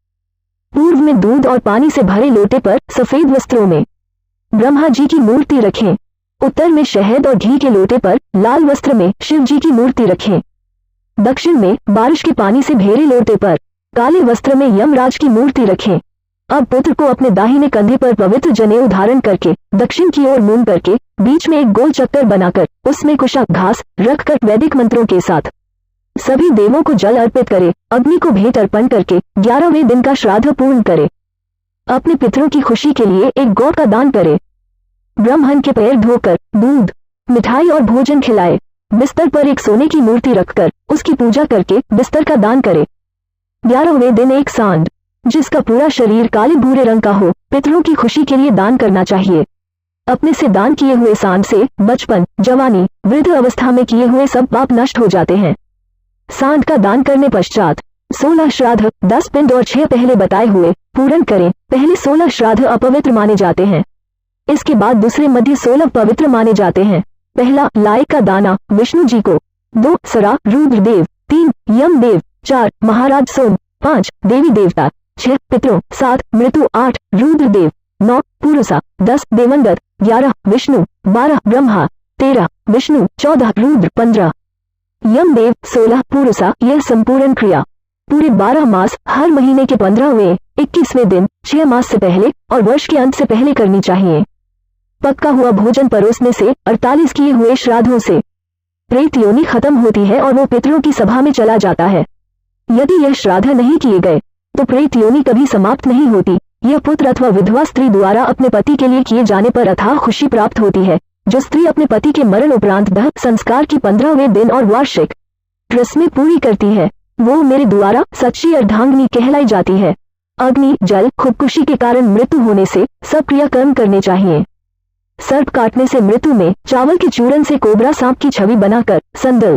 पूर्व में दूध और पानी से भरे लोटे पर सफेद वस्त्रों में ब्रह्मा जी की मूर्ति रखें। उत्तर में शहद और घी के लोटे पर लाल वस्त्र में शिव जी की मूर्ति रखें। दक्षिण में बारिश के पानी से भेरे लोटे पर काले वस्त्र में यमराज की मूर्ति रखें। अब पुत्र को अपने दाहिने कंधे पर पवित्र जनेऊ धारण करके दक्षिण की ओर मुंह करके बीच में एक गोल चक्कर बनाकर उसमें कुशा घास रखकर वैदिक मंत्रों के साथ सभी देवों को जल अर्पित करे। अग्नि को भेंट अर्पण करके 11वें दिन का श्राद्ध पूर्ण करे। अपने पितरों की खुशी के लिए एक गौ का दान करे। ब्राह्मण के पैर धोकर दूध, मिठाई और भोजन खिलाए। बिस्तर पर एक सोने की मूर्ति रखकर उसकी पूजा करके बिस्तर का दान करे। 11वें दिन एक सांड जिसका पूरा शरीर काले भूरे रंग का हो पितरों की खुशी के लिए दान करना चाहिए। अपने से दान किए हुए सांड से बचपन, जवानी, वृद्ध अवस्था में किए हुए सब पाप नष्ट हो जाते हैं। सांड का दान करने पश्चात 16 श्राद्ध 10 पिंड और 6 पहले बताए हुए पूर्ण करें। पहले 16 श्राद्ध अपवित्र माने जाते हैं, इसके बाद दूसरे मध्य 16 पवित्र माने जाते हैं। पहला लाई का दाना विष्णु जी को, 2 सरा रुद्रदेव, 3 यमदेव, 4 महाराज सोम, 5 देवी देवता, 6 पितरों, 7 मृत्यु, 8 रुद्रदेव, 9 पुरुषा, 10 देवंगत, 11 विष्णु, 12 ब्रह्मा, 13 विष्णु, 14 रुद्र, 15 यमदेव, 16 पुरुषा। यह संपूर्ण क्रिया पूरे 12 मास हर महीने के 15वें 21वें दिन 6 मास से पहले और वर्ष के अंत से पहले करनी चाहिए। पक्का हुआ भोजन परोसने से 48 किए हुए श्राद्धों से प्रेत योनि खत्म होती है और वो पितरों की सभा में चला जाता है। यदि यह श्राद्ध नहीं किए गए तो प्रेत योनि कभी समाप्त नहीं होती। यह पुत्र अथवा विधवा स्त्री द्वारा अपने पति के लिए किए जाने पर अथाह खुशी प्राप्त होती है। जो स्त्री अपने पति के मरण उपरांत दाह संस्कार की 15वें दिन और वार्षिक रस्में पूरी करती है वो मेरे द्वारा सच्ची अर्धांगिनी कहलाई जाती है। अग्नि, जल, खुदकुशी के कारण मृत्यु होने से सब क्रियाकर्म करने चाहिए। सर्प काटने से मृत्यु में चावल के चूरन से कोबरा सांप की छवि बनाकर संदल,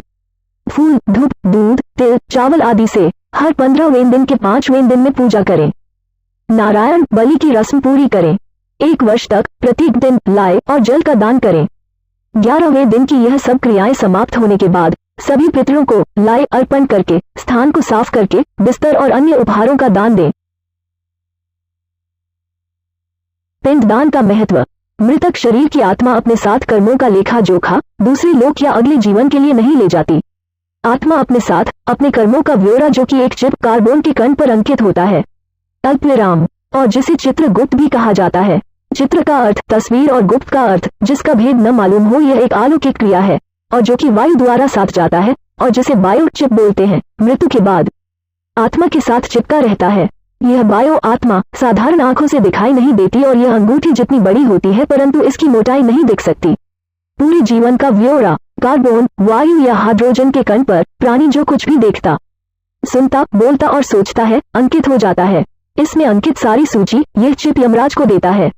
फूल, धूप, दूध, तिल, चावल आदि से हर 15वें दिन के 5वें दिन में पूजा करें। नारायण बलि की रस्म पूरी करें। 1 वर्ष तक प्रत्येक दिन लाए और जल का दान करें। 11वें दिन की यह सब क्रियाएं समाप्त होने के बाद सभी पितरों को लाए अर्पण करके स्थान को साफ करके बिस्तर और अन्य उपहारों का दान दें। पिंडदान का महत्व। मृतक शरीर की आत्मा अपने साथ कर्मों का लेखा जोखा दूसरे लोक या अगले जीवन के लिए नहीं ले जाती। आत्मा अपने साथ अपने कर्मों का ब्यौरा जो कि एक चिप कार्बन के कण पर अंकित होता है, अल्पविराम, और जिसे चित्रगुप्त भी कहा जाता है। चित्र का अर्थ तस्वीर और गुप्त का अर्थ जिसका भेद न मालूम हो। यह एक अलौकिक क्रिया है और जो कि वायु द्वारा साथ जाता है और जिसे बायो चिप बोलते हैं। मृत्यु के बाद आत्मा के साथ चिपका रहता है। यह बायो आत्मा साधारण आंखों से दिखाई नहीं देती और यह अंगूठी जितनी बड़ी होती है परंतु इसकी मोटाई नहीं दिख सकती। पूरे जीवन का ब्यौरा कार्बन, वायु या हाइड्रोजन के कण पर प्राणी जो कुछ भी देखता, सुनता, बोलता और सोचता है अंकित हो जाता है। इसमें अंकित सारी सूची यह चिप यमराज को देता है।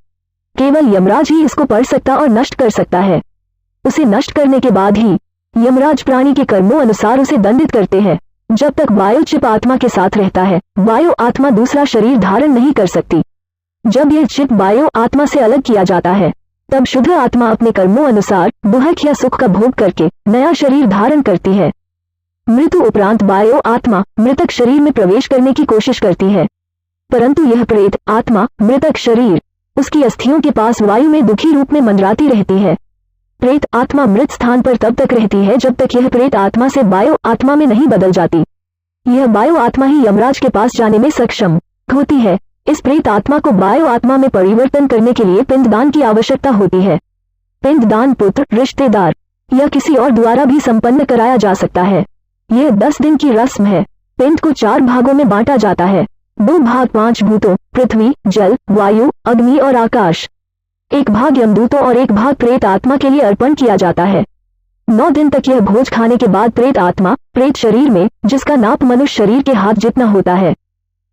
केवल यमराज ही इसको पढ़ सकता और नष्ट कर सकता है। उसे नष्ट करने के बाद ही यमराज प्राणी के कर्मों अनुसार उसे दंडित करते हैं। जब तक वायु चिप आत्मा के साथ रहता है, वायु आत्मा दूसरा शरीर धारण नहीं कर सकती। जब यह चिप वायु आत्मा से अलग किया जाता है, तब शुद्ध आत्मा अपने कर्मों अनुसार दुहक या सुख का भोग करके नया शरीर धारण करती है। मृत्यु उपरांत वायु आत्मा मृतक शरीर में प्रवेश करने की कोशिश करती है, परंतु यह प्रेत आत्मा मृतक शरीर उसकी अस्थियों के पास वायु में दुखी रूप में मंडराती रहती है। प्रेत आत्मा मृत स्थान पर तब तक रहती है जब तक यह प्रेत आत्मा से वायु आत्मा में नहीं बदल जाती। यह वायु आत्मा ही यमराज के पास जाने में सक्षम होती है। इस प्रेत आत्मा को वायु आत्मा में परिवर्तन करने के लिए पिंडदान की आवश्यकता होती है। पिंडदान पुत्र, रिश्तेदार या किसी और द्वारा भी संपन्न कराया जा सकता है। यह 10 दिन की रस्म है। पिंड को 4 भागों में बांटा जाता है। 2 भाग 5 भूतों, पृथ्वी, जल, वायु, अग्नि और आकाश। 1 भाग यमदूतों और 1 भाग प्रेत आत्मा के लिए अर्पण किया जाता है। 9 दिन तक यह भोज खाने के बाद प्रेत आत्मा प्रेत शरीर में, जिसका नाप मनुष्य शरीर के हाथ जितना होता है,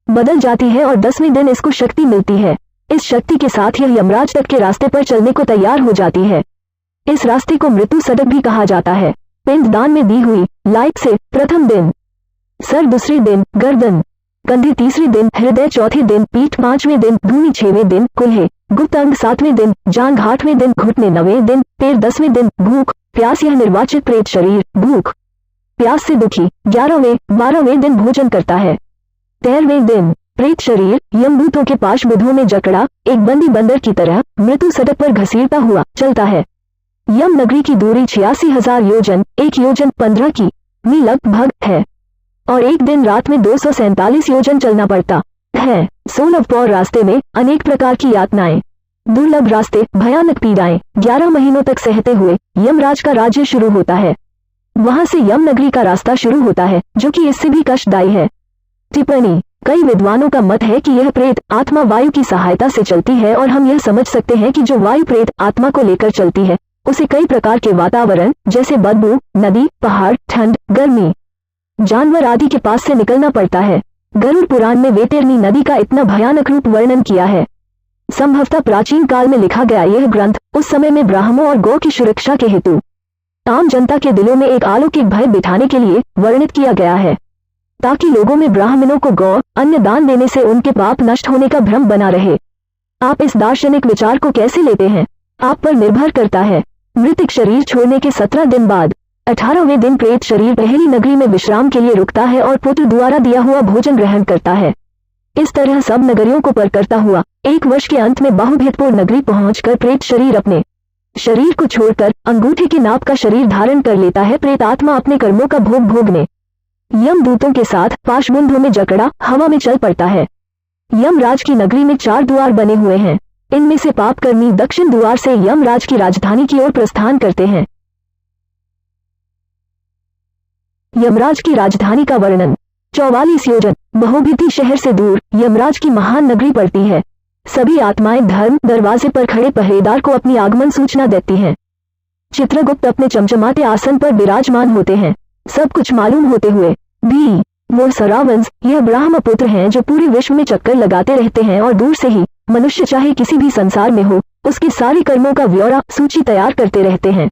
बदल जाती है और 10वें दिन इसको शक्ति मिलती है। इस शक्ति के साथ यह यमराज तक के रास्ते पर चलने को तैयार हो जाती है। इस रास्ते को मृत्यु सदक भी कहा जाता है। पिंडदान में दी हुई लाइक से प्रथम दिन सर, दूसरे दिन गर्दन, कंधे, तीसरे दिन हृदय, चौथे दिन पीठ, 5वें दिन भूमि, 6वें दिन कुल्हे, गुप्त अंग, 7वें दिन जांघ, 8वें दिन घुटने, 9वें दिन पैर, 10वें दिन भूख प्यास। यह निर्वाचित प्रेत शरीर भूख प्यास से दुखी 11वें 12वें दिन भोजन करता है। 13वें दिन प्रेत शरीर यमदूतों के पाशबुद्धों में जकड़ा एक बंदी बंदर की तरह मृत्यु सड़क पर घसीटता हुआ चलता है। यम नगरी की दूरी 86,000 योजन, 1 योजन 15 की मी लगभग है और एक दिन रात में 247 योजन चलना पड़ता है। 16 पौर रास्ते में अनेक प्रकार की यातनाएं, दुर्लभ रास्ते, भयानक पीड़ाएं 11 महीनों तक सहते हुए यमराज का राज्य शुरू होता है। वहां से यम नगरी का रास्ता शुरू होता है, जो कि इससे भी कष्टदायी है। टिप्पणी: कई विद्वानों का मत है कि यह प्रेत आत्मा वायु की सहायता से चलती है और हम यह समझ सकते हैं कि जो वायु प्रेत आत्मा को लेकर चलती है उसे कई प्रकार के वातावरण जैसे बदबू, नदी, पहाड़, ठंड, गर्मी, जानवर आदि के पास से निकलना पड़ता है। गरुड़ पुराण में वैतरणी नदी का इतना भयानक रूप वर्णन किया है। संभवतः प्राचीन काल में लिखा गया यह ग्रंथ उस समय में ब्राह्मणों और गौ की सुरक्षा के हेतु आम जनता के दिलों में एक अलौकिक भय बिठाने के लिए वर्णित किया गया है, ताकि लोगों में ब्राह्मणों को गौ अन्न दान देने से उनके पाप नष्ट होने का भ्रम बना रहे। आप इस दार्शनिक विचार को कैसे लेते हैं, आप पर निर्भर करता है। मृतिक शरीर छोड़ने के 17 दिन बाद 18वें दिन प्रेत शरीर पहली नगरी में विश्राम के लिए रुकता है और पुत्र द्वारा दिया हुआ भोजन ग्रहण करता है। इस तरह सब नगरियों को पार करता हुआ 1 वर्ष के अंत में बहुभेदपुर नगरी पहुंचकर प्रेत शरीर अपने शरीर को छोड़कर अंगूठे के नाप का शरीर धारण कर लेता है। प्रेत आत्मा अपने कर्मों का भोग भोगने यमदूतों के साथ पाशबुंधों में जकड़ा हवा में चल पड़ता है। यमराज की नगरी में 4 द्वार बने हुए हैं। इनमें से पापकर्मी दक्षिण द्वार से यमराज की राजधानी की ओर प्रस्थान करते हैं। यमराज की राजधानी का वर्णन: 44 योजन बहुभिति शहर से दूर यमराज की महान नगरी पड़ती है। सभी आत्माएं धर्म दरवाजे पर खड़े पहरेदार को अपनी आगमन सूचना देती हैं। चित्रगुप्त अपने चमचमाते आसन पर विराजमान होते हैं। सब कुछ मालूम होते हुए भी वो सरावंश यह ब्रह्मपुत्र हैं जो पूरे विश्व में चक्कर लगाते रहते हैं और दूर से ही मनुष्य चाहे किसी भी संसार में हो उसके सारे कर्मों का ब्यौरा सूची तैयार करते रहते हैं।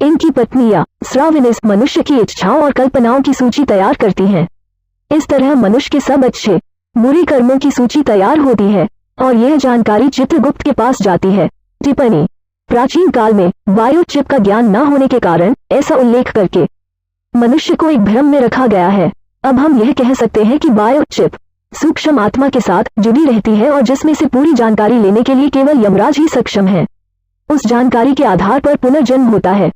इनकी पत्नियां श्रावणिस मनुष्य की इच्छाओं और कल्पनाओं की सूची तैयार करती हैं। इस तरह मनुष्य के सब अच्छे बुरे कर्मों की सूची तैयार होती है और यह जानकारी चित्रगुप्त के पास जाती है। टिप्पणी: प्राचीन काल में वायु चिप का ज्ञान न होने के कारण ऐसा उल्लेख करके मनुष्य को एक भ्रम में रखा गया है। अब हम यह कह सकते हैं कि वायु चिप सूक्ष्म आत्मा के साथ जुड़ी रहती है और जिसमें से पूरी जानकारी लेने के लिए केवल यमराज ही सक्षम है। उस जानकारी के आधार पर पुनर्जन्म होता है।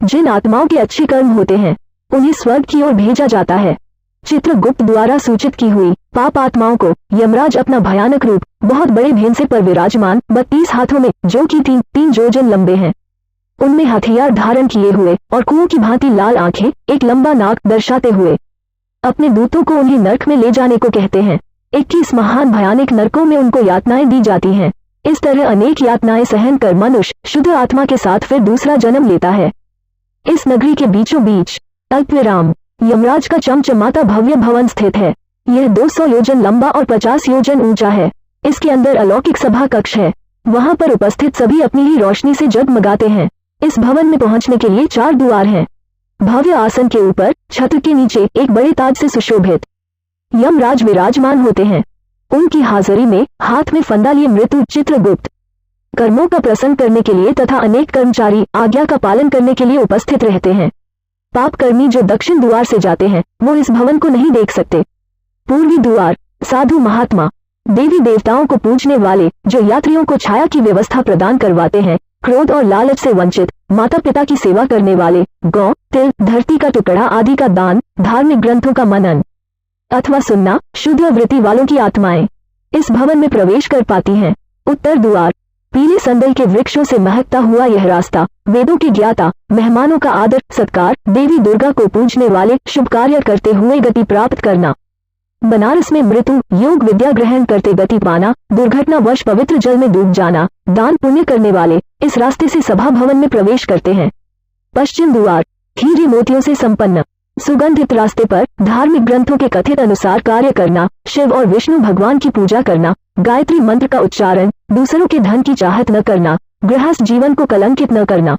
जिन आत्माओं के अच्छे कर्म होते हैं उन्हें स्वर्ग की ओर भेजा जाता है। चित्रगुप्त द्वारा सूचित की हुई पाप आत्माओं को यमराज अपना भयानक रूप बहुत बड़े भेंसे पर विराजमान 32 हाथों में, जो कि 3 योजन लंबे हैं, उनमें हथियार धारण किए हुए और कुओं की भांति लाल आंखें, एक लंबा नाक दर्शाते हुए अपने दूतों को उन्हें नरक में ले जाने को कहते हैं। 21 महान भयानक नरकों में उनको यातनाएं दी जाती हैं। इस तरह अनेक यातनाएं सहन कर मनुष्य शुद्ध आत्मा के साथ फिर दूसरा जन्म लेता है। इस नगरी के बीचों बीच अल्पविराम यमराज का चमचमाता भव्य भवन स्थित है। यह 200 योजन लंबा और 50 योजन ऊंचा है। इसके अंदर अलौकिक सभा कक्ष है। वहां पर उपस्थित सभी अपनी ही रोशनी से जगमगाते हैं। इस भवन में पहुंचने के लिए 4 द्वार हैं। भव्य आसन के ऊपर छत्र के नीचे एक बड़े ताज से सुशोभित यमराज विराजमान होते हैं। उनकी हाजिरी में हाथ में फंदा लिए मृत्यु चित्रगुप्त कर्मों का प्रसन्न करने के लिए तथा अनेक कर्मचारी आज्ञा का पालन करने के लिए उपस्थित रहते हैं। पाप कर्मी जो दक्षिण द्वार से जाते हैं वो इस भवन को नहीं देख सकते। पूर्वी द्वार साधु महात्मा, देवी देवताओं को पूजने वाले जो यात्रियों को छाया की व्यवस्था प्रदान करवाते हैं, क्रोध और लालच से वंचित माता पिता की सेवा करने वाले, गौ तिल धरती का टुकड़ा आदि का दान, धार्मिक ग्रंथों का मनन अथवा सुनना शुद्ध वृत्ति वालों की आत्माएं इस भवन में प्रवेश कर पाती हैं। उत्तर द्वार पीले संदल के वृक्षों से महकता हुआ यह रास्ता वेदों के ज्ञाता, मेहमानों का आदर सत्कार, देवी दुर्गा को पूजने वाले, शुभ कार्य करते हुए गति प्राप्त करना, बनारस में मृत्यु योग विद्या ग्रहण करते गति पाना, दुर्घटनावश पवित्र जल में डूब जाना, दान पुण्य करने वाले इस रास्ते से सभा भवन में प्रवेश करते हैं। पश्चिम द्वार हीरे मोतियों से संपन्न सुगंधित रास्ते पर धार्मिक ग्रंथों के कथित अनुसार कार्य करना, शिव और विष्णु भगवान की पूजा करना, गायत्री मंत्र का उच्चारण, दूसरों के धन की चाहत न करना, गृहस्थ जीवन को कलंकित न करना,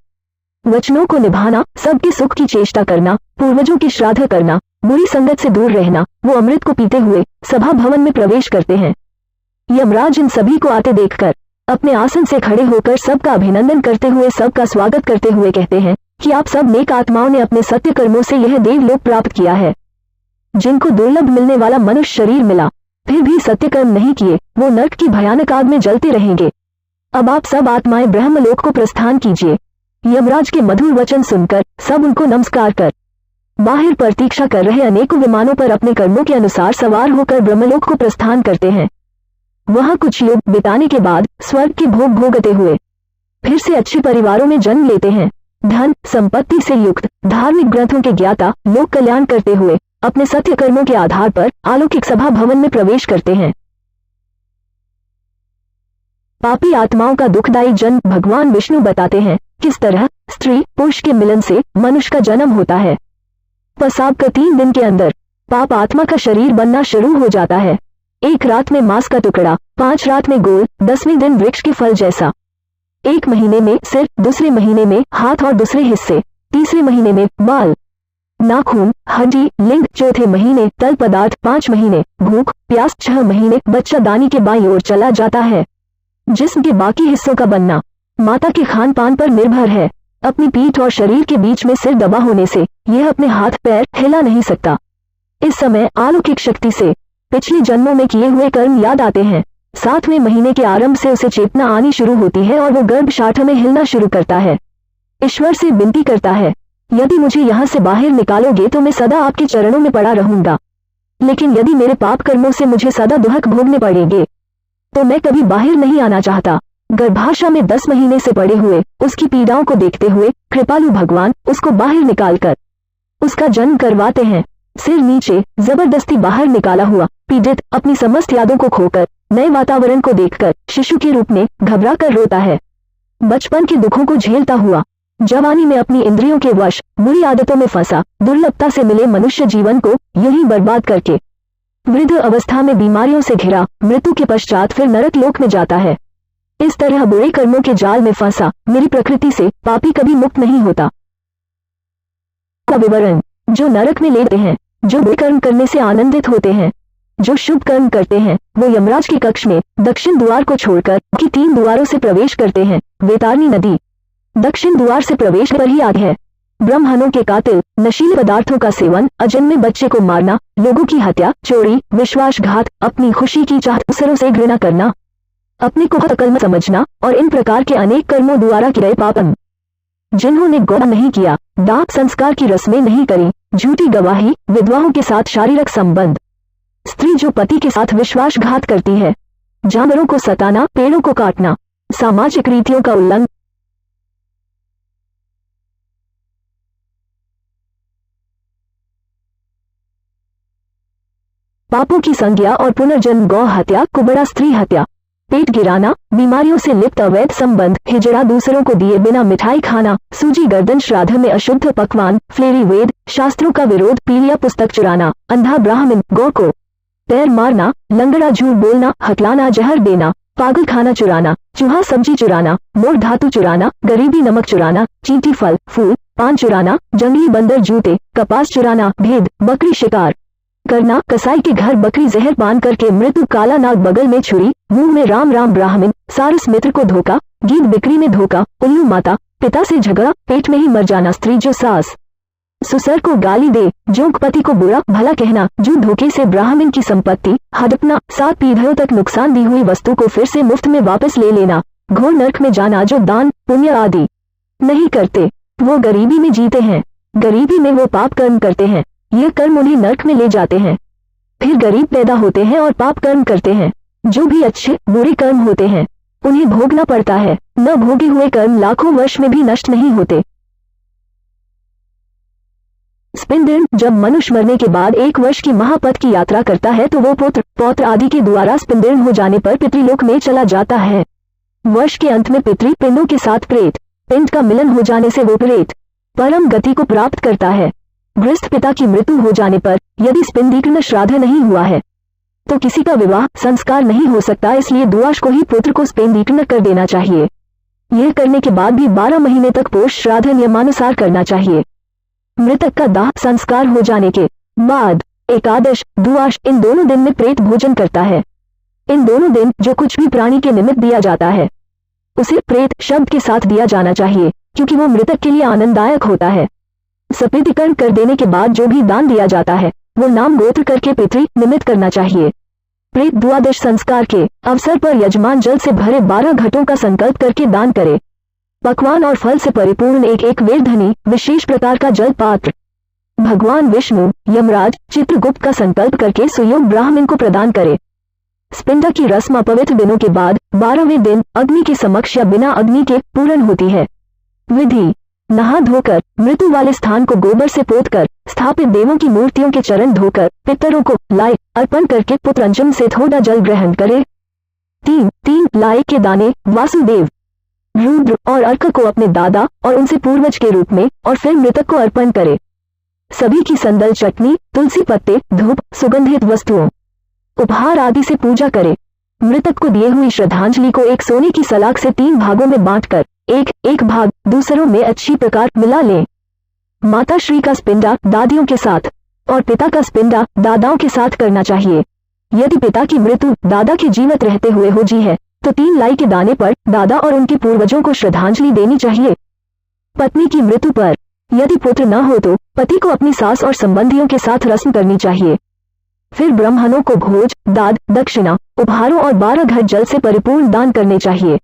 वचनों को निभाना, सबके सुख की चेष्टा करना, पूर्वजों की श्राद्ध करना, बुरी संगत से दूर रहना, वो अमृत को पीते हुए सभा भवन में प्रवेश करते हैं। यमराज इन सभी को आते देखकर अपने आसन से खड़े होकर सबका अभिनंदन करते हुए सबका स्वागत करते हुए कहते हैं कि आप सब नेक आत्माओं ने अपने सत्य कर्मों से यह देवलोक प्राप्त किया है। जिनको दुर्लभ मिलने वाला मनुष्य शरीर मिला फिर भी सत्य कर्म नहीं किए, वो नरक की भयानक आग में जलते रहेंगे। अब आप सब आत्माएं ब्रह्मलोक को प्रस्थान कीजिए। यमराज के मधुर वचन सुनकर सब उनको नमस्कार कर बाहर प्रतीक्षा कर रहे अनेकों विमानों पर अपने कर्मों के अनुसार सवार होकर ब्रह्मलोक को प्रस्थान करते हैं। वहां कुछ युग बिताने के बाद स्वर्ग के भोग भोगते हुए फिर से अच्छे परिवारों में जन्म लेते हैं। धन संपत्ति से युक्त धार्मिक ग्रंथों के ज्ञाता लोक कल्याण करते हुए अपने सत्य कर्मों के आधार पर अलौकिक सभा भवन में प्रवेश करते हैं। पापी आत्माओं का दुखदायी जन्म भगवान विष्णु बताते हैं किस तरह स्त्री पुरुष के मिलन से मनुष्य का जन्म होता है। पेशाब का 3 दिन के अंदर पाप आत्मा का शरीर बनना शुरू हो जाता है। 1 रात में मांस का टुकड़ा, 5 रात में गोल, 10वें दिन वृक्ष के फल जैसा। 1 महीने में सिर, दूसरे महीने में हाथ और दूसरे हिस्से, तीसरे महीने में बाल, नाखून, हड्डी, लिंग, चौथे महीने तल पदार्थ, 5 महीने भूख प्यास, 6 महीने बच्चा दानी के बाईं ओर चला जाता है। जिस्म के बाकी हिस्सों का बनना माता के खान पान पर निर्भर है। अपनी पीठ और शरीर के बीच में सिर दबा होने से यह अपने हाथ पैर हिला नहीं सकता। इस समय अलौकिक शक्ति से पिछले जन्मों में किए हुए कर्म याद आते हैं। 7वें महीने के आरंभ से उसे चेतना आनी शुरू होती है और वो गर्भशाठ में हिलना शुरू करता है। ईश्वर से विनती करता है, यदि मुझे यहाँ से बाहर निकालोगे तो मैं सदा आपके चरणों में पड़ा रहूंगा, लेकिन यदि मेरे पाप कर्मों से मुझे सदा दुहक भोगने पड़ेंगे तो मैं कभी बाहर नहीं आना चाहता। गर्भाशय में 10 महीने से पड़े हुए उसकी पीड़ाओं को देखते हुए कृपालु भगवान उसको बाहर निकालकर उसका जन्म करवाते हैं। सिर नीचे जबरदस्ती बाहर निकाला हुआ पीड़ित अपनी समस्त यादों को खोकर नए वातावरण को देखकर शिशु के रूप में घबरा कर रोता है। बचपन के दुखों को झेलता हुआ जवानी में अपनी इंद्रियों के वश बुरी आदतों में फंसा दुर्लभता से मिले मनुष्य जीवन को यूं ही बर्बाद करके वृद्ध अवस्था में बीमारियों से घिरा मृत्यु के पश्चात फिर नरक लोक में जाता है। इस तरह बुरे कर्मों के जाल में फंसा मेरी प्रकृति से पापी कभी मुक्त नहीं होता। का विवरण जो नरक में लेते हैं, जो बुरे कर्म करने से आनंदित होते हैं, जो शुभ कर्म करते हैं वो यमराज के कक्ष में दक्षिण द्वार को छोड़कर कि 3 द्वारों से प्रवेश करते हैं। वेतारनी नदी दक्षिण द्वार से प्रवेश पर ही आती है। ब्रह्मणों के कातिल, नशीले पदार्थों का सेवन, अजन्मे बच्चे को मारना, लोगों की हत्या, चोरी, विश्वासघात, अपनी खुशी की चाहत दूसरों से घृणा करना, अपने को अकलमंद समझना और इन प्रकार के अनेक कर्मों द्वारा किए पापम। जिन्होंने गौरव नहीं किया, दाह संस्कार की रस्में नहीं करी, झूठी गवाही, विधवाओं के साथ शारीरिक संबंध, स्त्री जो पति के साथ विश्वासघात करती है, जानवरों को सताना, पेड़ों को काटना, सामाजिक रीतियों का उल्लंघन, पापों की संज्ञा और पुनर्जन्म, गौ हत्या, कुबड़ा स्त्री हत्या, पेट गिराना, बीमारियों से लिप्त अवैध संबंध, हिजड़ा, दूसरों को दिए बिना मिठाई खाना, सूजी गर्दन, श्राद्ध में अशुद्ध पकवान, फ्लेरी वेद शास्त्रों का विरोध, पीलिया पुस्तक चुराना, अंधा ब्राह्मण, गौ को पैर मारना, लंगड़ा, झूठ बोलना, हकलाना, जहर देना, पागल खाना चुराना, चूहा सब्जी चुराना, मोर धातु चुराना, गरीबी नमक चुराना, चींटी फल फूल पान चुराना, जंगली बंदर जूते कपास चुराना, भेद बकरी शिकार करना, कसाई के घर बकरी जहर पान करके मृत्यु, काला नाग बगल में छुरी, मुंह में राम राम ब्राह्मण, सारस मित्र को धोखा, गीत बिक्री में धोखा, उल्लू माता पिता से झगड़ा, पेट में ही मर जाना, स्त्री जो सास ससुर को गाली दे, जोग पति को बुरा भला कहना, जो धोखे से ब्राह्मण की संपत्ति हड़पना, 7 पीढ़ियों तक नुकसान दी हुई वस्तु को फिर से मुफ्त में वापस ले लेना, घोर नरक में जाना, जो दान पुण्य आदि नहीं करते वो गरीबी में जीते हैं, गरीबी में वो पाप कर्म करते हैं, ये कर्म उन्हें नरक में ले जाते हैं। फिर गरीब पैदा होते हैं और पाप कर्म करते हैं, जो भी अच्छे बुरे कर्म होते हैं उन्हें भोगना पड़ता है, न भोगे हुए कर्म लाखों वर्ष में भी नष्ट नहीं होते। स्पिंडल जब मनुष्य मरने के बाद 1 वर्ष की महापथ की यात्रा करता है तो वो पुत्र पौत्र आदि के द्वारा स्पिंडल हो जाने पर पितृलोक में चला जाता है। वर्ष के अंत में पितृ पिंडों के साथ प्रेत पिंड का मिलन हो जाने से वो प्रेत परम गति को प्राप्त करता है। गृहस्थ पिता की मृत्यु हो जाने पर यदि स्पिंडीकरण श्राद्ध नहीं हुआ है तो किसी का विवाह संस्कार नहीं हो सकता, इसलिए दुआश को ही पुत्र को स्पिंडीकरण कर देना चाहिए। यह करने के बाद भी 12 महीने तक पोष श्राद्ध नियमानुसार करना चाहिए। मृतक का दाह संस्कार हो जाने के बाद एकादश दुआश इन दोनों दिन में प्रेत भोजन करता है। इन दोनों दिन जो कुछ भी प्राणी के निमित्त दिया जाता है उसे प्रेत शब्द के साथ दिया जाना चाहिए, क्योंकि वो मृतक के लिए आनंददायक होता है। सपिंडीकरण कर देने के बाद जो भी दान दिया जाता है वो नाम गोत्र करके पितृ निमित्त करना चाहिए। प्रेत द्वादश संस्कार के अवसर पर यजमान जल से भरे 12 घटों का संकल्प करके दान करे। पकवान और फल से परिपूर्ण एक वेदधनी विशेष प्रकार का जल पात्र भगवान विष्णु यमराज चित्रगुप्त का संकल्प करके सुयोग ब्राह्मण को प्रदान करे। स्पिंडा की रस्म अपवित्र दिनों के बाद 12वें दिन अग्नि के समक्ष या बिना अग्नि के पूर्ण होती है। विधि नहा धोकर मृत्यु वाले स्थान को गोबर से पोतकर स्थापित देवों की मूर्तियों के चरण धोकर पितरों को लाए अर्पण करके पुत्रंजन से थोड़ा जल ग्रहण करे। 3 लाए के दाने वासुदेव रुद्र और अर्क को अपने दादा और उनसे पूर्वज के रूप में और फिर मृतक को अर्पण करे। सभी की संदल चटनी तुलसी पत्ते धूप सुगंधित वस्तुओं उपहार आदि से पूजा करे। मृतक को दिए हुई श्रद्धांजलि को एक सोने की सलाख से 3 भागों में बांटकर एक भाग दूसरों में अच्छी प्रकार मिला ले। माता श्री का स्पिंडा दादियों के साथ और पिता का स्पिंडा दादाओं के साथ करना चाहिए। यदि पिता की मृत्यु दादा के जीवित रहते हुए हो जी है तो 3 लाई के दाने पर दादा और उनके पूर्वजों को श्रद्धांजलि देनी चाहिए। पत्नी की मृत्यु पर यदि पुत्र न हो तो पति को अपनी सास और संबंधियों के साथ रस्म करनी चाहिए। फिर ब्राह्मणों को भोज दाद दक्षिणा उपहारों और 12 घट जल से परिपूर्ण दान करने चाहिए।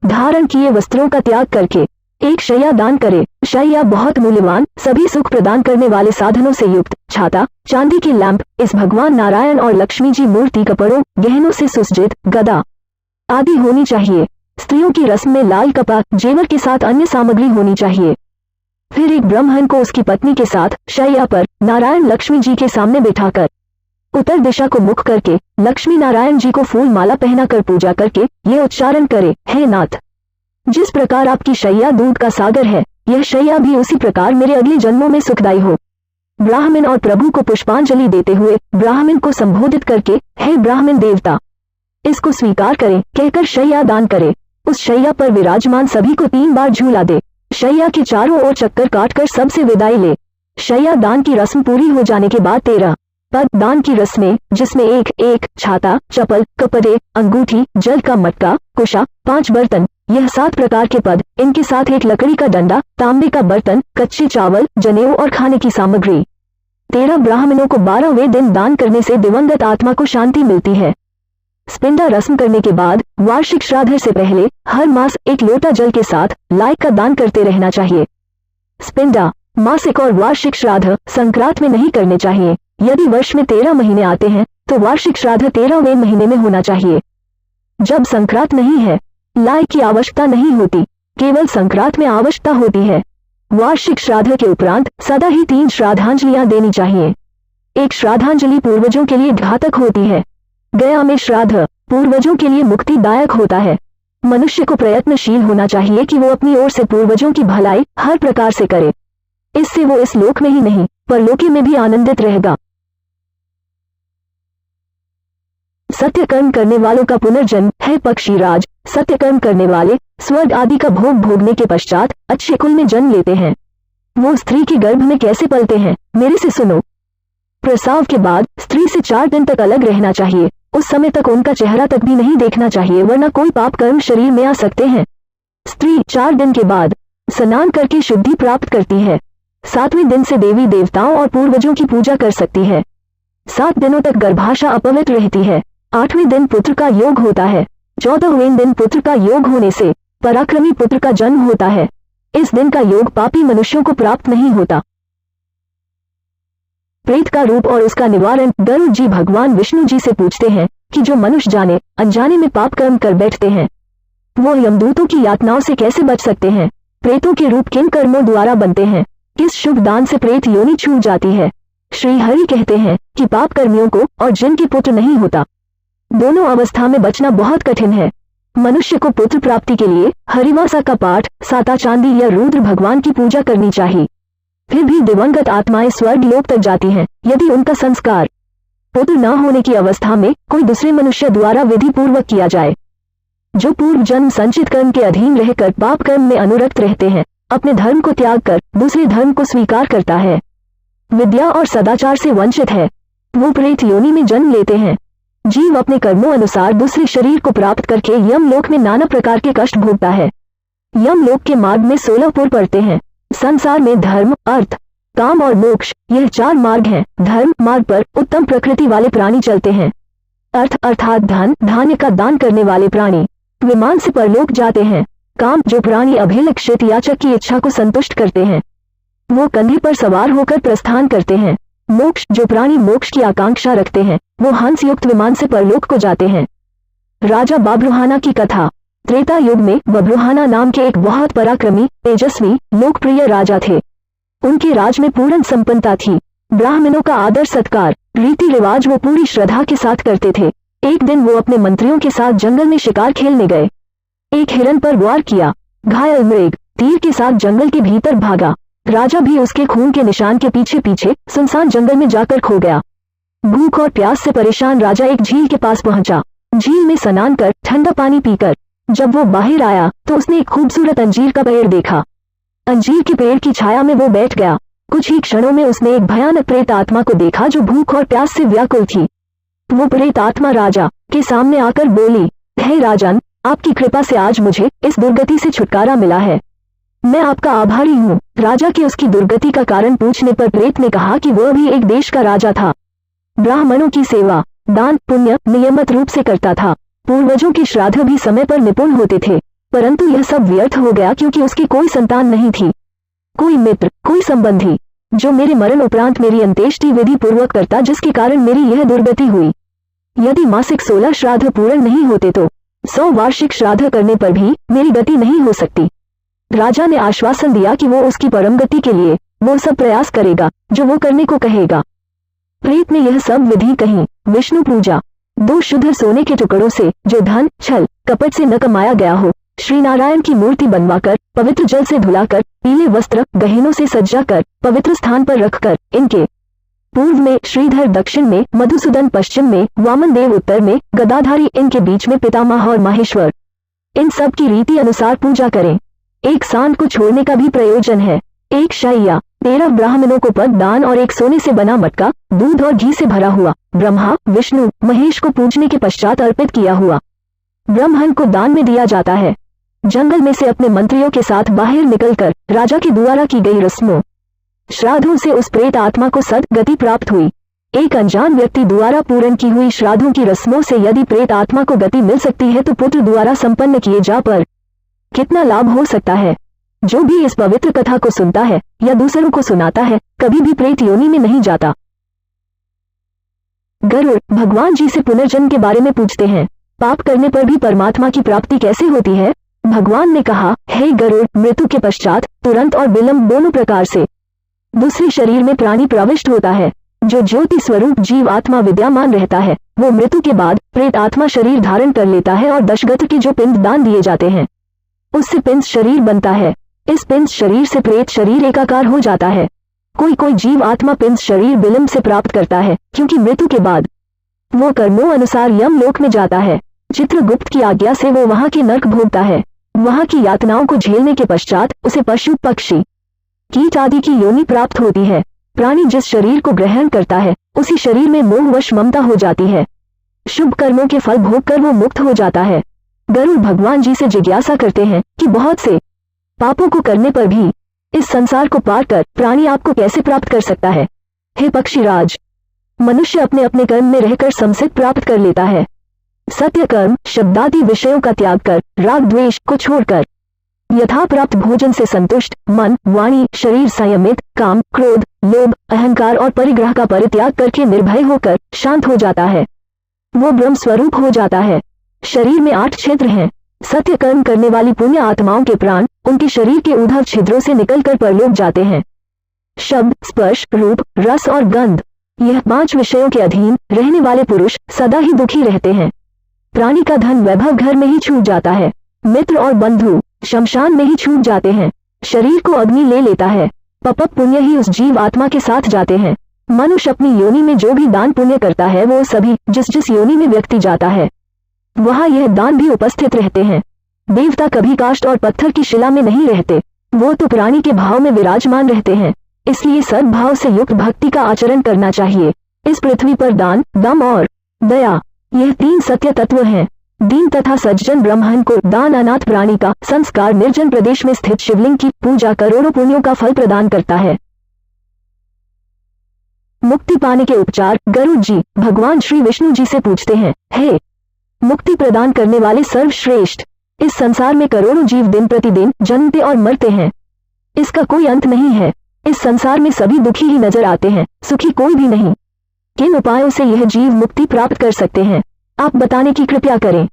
धारण किए वस्त्रों का त्याग करके एक शैया दान करे। शैया बहुत मूल्यवान सभी सुख प्रदान करने वाले साधनों से युक्त छाता चांदी की लैंप इस भगवान नारायण और लक्ष्मी जी मूर्ति कपड़ों गहनों से सुसज्जित गदा आदि होनी चाहिए। स्त्रियों की रस्म में लाल कपड़ा जेवर के साथ अन्य सामग्री होनी चाहिए। फिर एक ब्राह्मण को उसकी पत्नी के साथ शैया पर नारायण लक्ष्मी जी के सामने बिठाकर उत्तर दिशा को मुख करके लक्ष्मी नारायण जी को फूल माला पहनाकर पूजा करके यह उच्चारण करे, हे नाथ, जिस प्रकार आपकी शैया दूध का सागर है यह शैया भी उसी प्रकार मेरे अगले जन्मों में सुखदायी हो। ब्राह्मण और प्रभु को पुष्पांजलि देते हुए ब्राह्मण को संबोधित करके, हे ब्राह्मण देवता, इसको स्वीकार करें कहकर शैया दान करे। उस शैया पर विराजमान सभी को 3 बार झूला दे। शैया के चारों ओर चक्कर काटकर सबसे विदाई ले। शैया दान की रस्म पूरी हो जाने के बाद 13 पद दान की रस्में जिसमें एक छाता चप्पल कपड़े अंगूठी जल का मटका कुशा 5 बर्तन यह 7 प्रकार के पद, इनके साथ एक लकड़ी का डंडा तांबे का बर्तन कच्चे चावल जनेऊ और खाने की सामग्री। 13 ब्राह्मणों को 12वें दिन दान करने से दिवंगत आत्मा को शांति मिलती है। स्पिंडा रस्म करने के बाद वार्षिक श्राद्ध से पहले हर मास 1 लोटा जल के साथ लायक का दान करते रहना चाहिए। स्पिंडा मासिक और वार्षिक श्राद्ध संक्रांत में नहीं करने चाहिए। यदि वर्ष में 13 महीने आते हैं तो वार्षिक श्राद्ध 13वें महीने में होना चाहिए। जब संक्रांत नहीं है लायक की आवश्यकता नहीं होती, केवल संक्रांत में आवश्यकता होती है। वार्षिक श्राद्ध के उपरांत सदा ही 3 श्राद्धांजलियां देनी चाहिए। एक श्राद्धांजलि पूर्वजों के लिए घातक होती है। गया में श्राद्ध पूर्वजों के लिए मुक्तिदायक होता है। मनुष्य को प्रयत्नशील होना चाहिए कि वो अपनी ओर से पूर्वजों की भलाई हर प्रकार से करे। इससे वो इस लोक में ही नहीं परलोक में भी आनंदित रहेगा। सत्य कर्म करने वालों का पुनर्जन्म है पक्षीराज। सत्य कर्म करने वाले स्वर्ग आदि का भोग भोगने के पश्चात अच्छे कुल में जन्म लेते हैं। वो स्त्री के गर्भ में कैसे पलते हैं, मेरे से सुनो। प्रसव के बाद स्त्री से 4 दिन तक अलग रहना चाहिए। उस समय तक उनका चेहरा तक भी नहीं देखना चाहिए, वरना कोई पाप कर्म शरीर में आ सकते हैं। स्त्री 4 दिन के बाद स्नान करके शुद्धि प्राप्त करती है। 7वें दिन से देवी देवताओं और पूर्वजों की पूजा कर सकती है। 7 दिनों तक गर्भाशय अपवित्र रहती है। 8वें दिन पुत्र का योग होता है। 14वें दिन पुत्र का योग होने से पराक्रमी पुत्र का जन्म होता है। इस दिन का योग पापी मनुष्यों को प्राप्त नहीं होता। प्रेत का रूप और उसका निवारण गरुड़ जी भगवान विष्णु जी से पूछते हैं कि जो मनुष्य जाने अनजाने में पाप कर्म कर बैठते हैं, वो यमदूतों की यातनाओं से कैसे बच सकते हैं? प्रेतों के रूप किन कर्मों द्वारा बनते हैं? किस शुभ दान से प्रेत योनि छूट जाती है? श्री हरि कहते हैं कि पाप कर्मियों को और जिनके पुत्र नहीं होता, दोनों अवस्था में बचना बहुत कठिन है। मनुष्य को पुत्र प्राप्ति के लिए हरिवासा का पाठ, साता चांदी या रुद्र भगवान की पूजा करनी चाहिए। फिर भी दिवंगत आत्माएं स्वर्ग लोक तक जाती हैं यदि उनका संस्कार पुत्र न होने की अवस्था में कोई दूसरे मनुष्य द्वारा विधि पूर्वक किया जाए। जो पूर्व जन्म संचित कर्म के अधीन रहकर पाप कर्म में अनुरक्त रहते हैं, अपने धर्म को त्याग कर दूसरे धर्म को स्वीकार करता है, विद्या और सदाचार से वंचित है, वो प्रेत योनि में जन्म लेते हैं। जीव अपने कर्मों अनुसार दूसरे शरीर को प्राप्त करके यमलोक में नाना प्रकार के कष्ट भोगता है। यमलोक के मार्ग में 16 पुर पड़ते हैं। संसार में धर्म, अर्थ, काम और मोक्ष, यह 4 मार्ग हैं। धर्म मार्ग पर उत्तम प्रकृति वाले प्राणी चलते हैं। अर्थ अर्थात धन धान्य का दान करने वाले प्राणी विमान से परलोक जाते हैं। काम, जो प्राणी अभिलक्षित याचक की इच्छा को संतुष्ट करते हैं, वो कंधे पर सवार होकर प्रस्थान करते हैं। मोक्ष, जो प्राणी मोक्ष की आकांक्षा रखते हैं, वो हंस युक्त विमान से परलोक को जाते हैं। राजा बाब्रुहाना की कथा। त्रेता युग में बब्रुहाना नाम के एक बहुत पराक्रमी, तेजस्वी, लोकप्रिय राजा थे। उनके राज में पूर्ण संपन्नता थी। ब्राह्मणों का आदर सत्कार, रीति रिवाज वो पूरी श्रद्धा के साथ करते थे। एक दिन वो अपने मंत्रियों के साथ जंगल में शिकार खेलने गए। एक हिरन पर वार किया। घायल मृग तीर के साथ जंगल के भीतर भागा। राजा भी उसके खून के निशान के पीछे पीछे सुनसान जंगल में जाकर खो गया। भूख और प्यास से परेशान राजा एक झील के पास पहुंचा। झील में स्नान कर ठंडा पानी पीकर जब वो बाहर आया तो उसने एक खूबसूरत अंजीर का पेड़ देखा। अंजीर के पेड़ की छाया में वो बैठ गया। कुछ ही क्षणों में उसने एक भयानक प्रेत आत्मा को देखा जो भूख और प्यास से व्याकुल थी। वो प्रेत आत्मा राजा के सामने आकर बोली, हे राजन, आपकी कृपा से आज मुझे इस दुर्गति से छुटकारा मिला है। मैं आपका आभारी हूँ। राजा के उसकी दुर्गति का कारण पूछने पर प्रेत ने कहा कि वह भी एक देश का राजा था। ब्राह्मणों की सेवा, दान पुण्य नियमित रूप से करता था। पूर्वजों के श्राद्ध भी समय पर निपुण होते थे, परंतु यह सब व्यर्थ हो गया क्योंकि उसकी कोई संतान नहीं थी, कोई मित्र, कोई संबंधी जो मेरे मरण उपरांत मेरी अंत्येष्टि विधि पूर्वक करता, जिसके कारण मेरी यह दुर्गति हुई। यदि मासिक 16 श्राद्ध पूर्ण नहीं होते तो 100 वार्षिक श्राद्ध करने पर भी मेरी गति नहीं हो सकती। राजा ने आश्वासन दिया कि वो उसकी परम गति के लिए वो सब प्रयास करेगा जो वो करने को कहेगा। प्रेत ने यह सब विधि कही। विष्णु पूजा। 2 शुद्ध सोने के टुकड़ों से जो धन छल कपट से न कमाया गया हो, श्री नारायण की मूर्ति बनवाकर पवित्र जल से धुलाकर पीले वस्त्र गहनों से सज्जाकर पवित्र स्थान पर रखकर, इनके पूर्व में श्रीधर दक्षिण में, मधुसूदन पश्चिम में, वामन देव उत्तर में, गदाधारी इनके बीच में पितामह और माहेश्वर, इन सब की रीति अनुसार पूजा करें। एक सांड को छोड़ने का भी प्रयोजन है। एक शैया, 13 ब्राह्मणों को पद दान और एक सोने से बना मटका दूध और घी से भरा हुआ ब्रह्मा विष्णु महेश को पूजने के पश्चात अर्पित किया हुआ ब्रह्मन को दान में दिया जाता है। जंगल में से अपने मंत्रियों के साथ बाहर निकलकर राजा के द्वारा की गई रस्मों श्राद्धों से उस प्रेत आत्मा को सद्गति प्राप्त हुई। एक अनजान व्यक्ति द्वारा पूर्ण की हुई श्राद्धों की रस्मों से यदि प्रेत आत्मा को गति मिल सकती है तो पुत्र द्वारा संपन्न किए जा पर कितना लाभ हो सकता है। जो भी इस पवित्र कथा को सुनता है या दूसरों को सुनाता है, कभी भी प्रेत योनि में नहीं जाता। गरुड़ भगवान जी से पुनर्जन्म के बारे में पूछते हैं। पाप करने पर भी परमात्मा की प्राप्ति कैसे होती है? भगवान ने कहा, हे गरुड़, मृत्यु के पश्चात तुरंत और विलंब दोनों प्रकार से दूसरे शरीर में प्राणी प्रविष्ट होता है। जो ज्योति स्वरूप जीव आत्मा विद्यमान रहता है, वो मृत्यु के बाद प्रेत आत्मा शरीर धारण कर लेता है और दशगत्र के जो पिंड दान दिए जाते हैं, उससे पिंड शरीर बनता है। इस पिंड शरीर से प्रेत शरीर एकाकार हो जाता है। कोई कोई जीव आत्मा पिंड शरीर विलंब से प्राप्त करता है, क्योंकि मृत्यु के बाद वो कर्मों अनुसार यमलोक में जाता है। चित्रगुप्त की आज्ञा से वो वहाँ के नर्क भोगता है। वहाँ की यातनाओं को झेलने के पश्चात उसे पशु, पक्षी, कीट आदि की योनि प्राप्त होती है। प्राणी जिस शरीर को ग्रहण करता है उसी शरीर में मोहवश ममता हो जाती है। शुभ कर्मों के फल भोगकर वो मुक्त हो जाता है। गरुड़ भगवान जी से जिज्ञासा करते हैं कि बहुत से पापों को करने पर भी इस संसार को पार कर प्राणी आपको कैसे प्राप्त कर सकता है। हे पक्षीराज, मनुष्य अपने अपने कर्म में रहकर समसिद्ध प्राप्त कर लेता है। सत्य कर्म शब्दादि विषयों का त्याग कर, राग द्वेष को छोड़कर यथा प्राप्त भोजन से संतुष्ट, मन, वाणी, शरीर संयमित, काम, क्रोध, लोभ, अहंकार और परिग्रह का परित्याग करके निर्भय होकर शांत हो जाता है। वो ब्रह्म स्वरूप हो जाता है। शरीर में 8 क्षेत्र हैं। सत्य कर्म करने वाली पुण्य आत्माओं के प्राण उनके शरीर के ऊर्ध्व छिद्रों से निकलकर परलोक जाते हैं। शब्द, स्पर्श, रूप, रस और गंध, यह 5 विषयों के अधीन रहने वाले पुरुष सदा ही दुखी रहते हैं। प्राणी का धन वैभव घर में ही छूट जाता है। मित्र और बंधु शमशान में ही छूट जाते हैं। शरीर को अग्नि ले लेता है। पपप पुण्य ही उस जीव आत्मा के साथ जाते हैं। मनुष्य अपनी योनि में जो भी दान पुण्य करता है वो सभी जिस जिस योनि में व्यक्ति जाता है वहाँ यह दान भी उपस्थित रहते हैं। देवता कभी काष्ठ और पत्थर की शिला में नहीं रहते, वो तो प्राणी के भाव में विराजमान रहते हैं। इसलिए सद्भाव से युक्त भक्ति का आचरण करना चाहिए। इस पृथ्वी पर दान, दम और दया, यह 3 सत्य तत्व हैं। दीन तथा सज्जन ब्राह्मण को दान, अनाथ प्राणी का संस्कार, निर्जन प्रदेश में स्थित शिवलिंग की पूजा करोड़ों पुण्यों का फल प्रदान करता है। मुक्ति पाने के उपचार गरुड़ जी भगवान श्री विष्णु जी से पूछते हैं, हे मुक्ति प्रदान करने वाले सर्वश्रेष्ठ, इस संसार में करोड़ों जीव दिन प्रतिदिन जन्मते और मरते हैं। इसका कोई अंत नहीं है। इस संसार में सभी दुखी ही नजर आते हैं, सुखी कोई भी नहीं। किन उपायों से यह जीव मुक्ति प्राप्त कर सकते हैं, आप बताने की कृपया करें।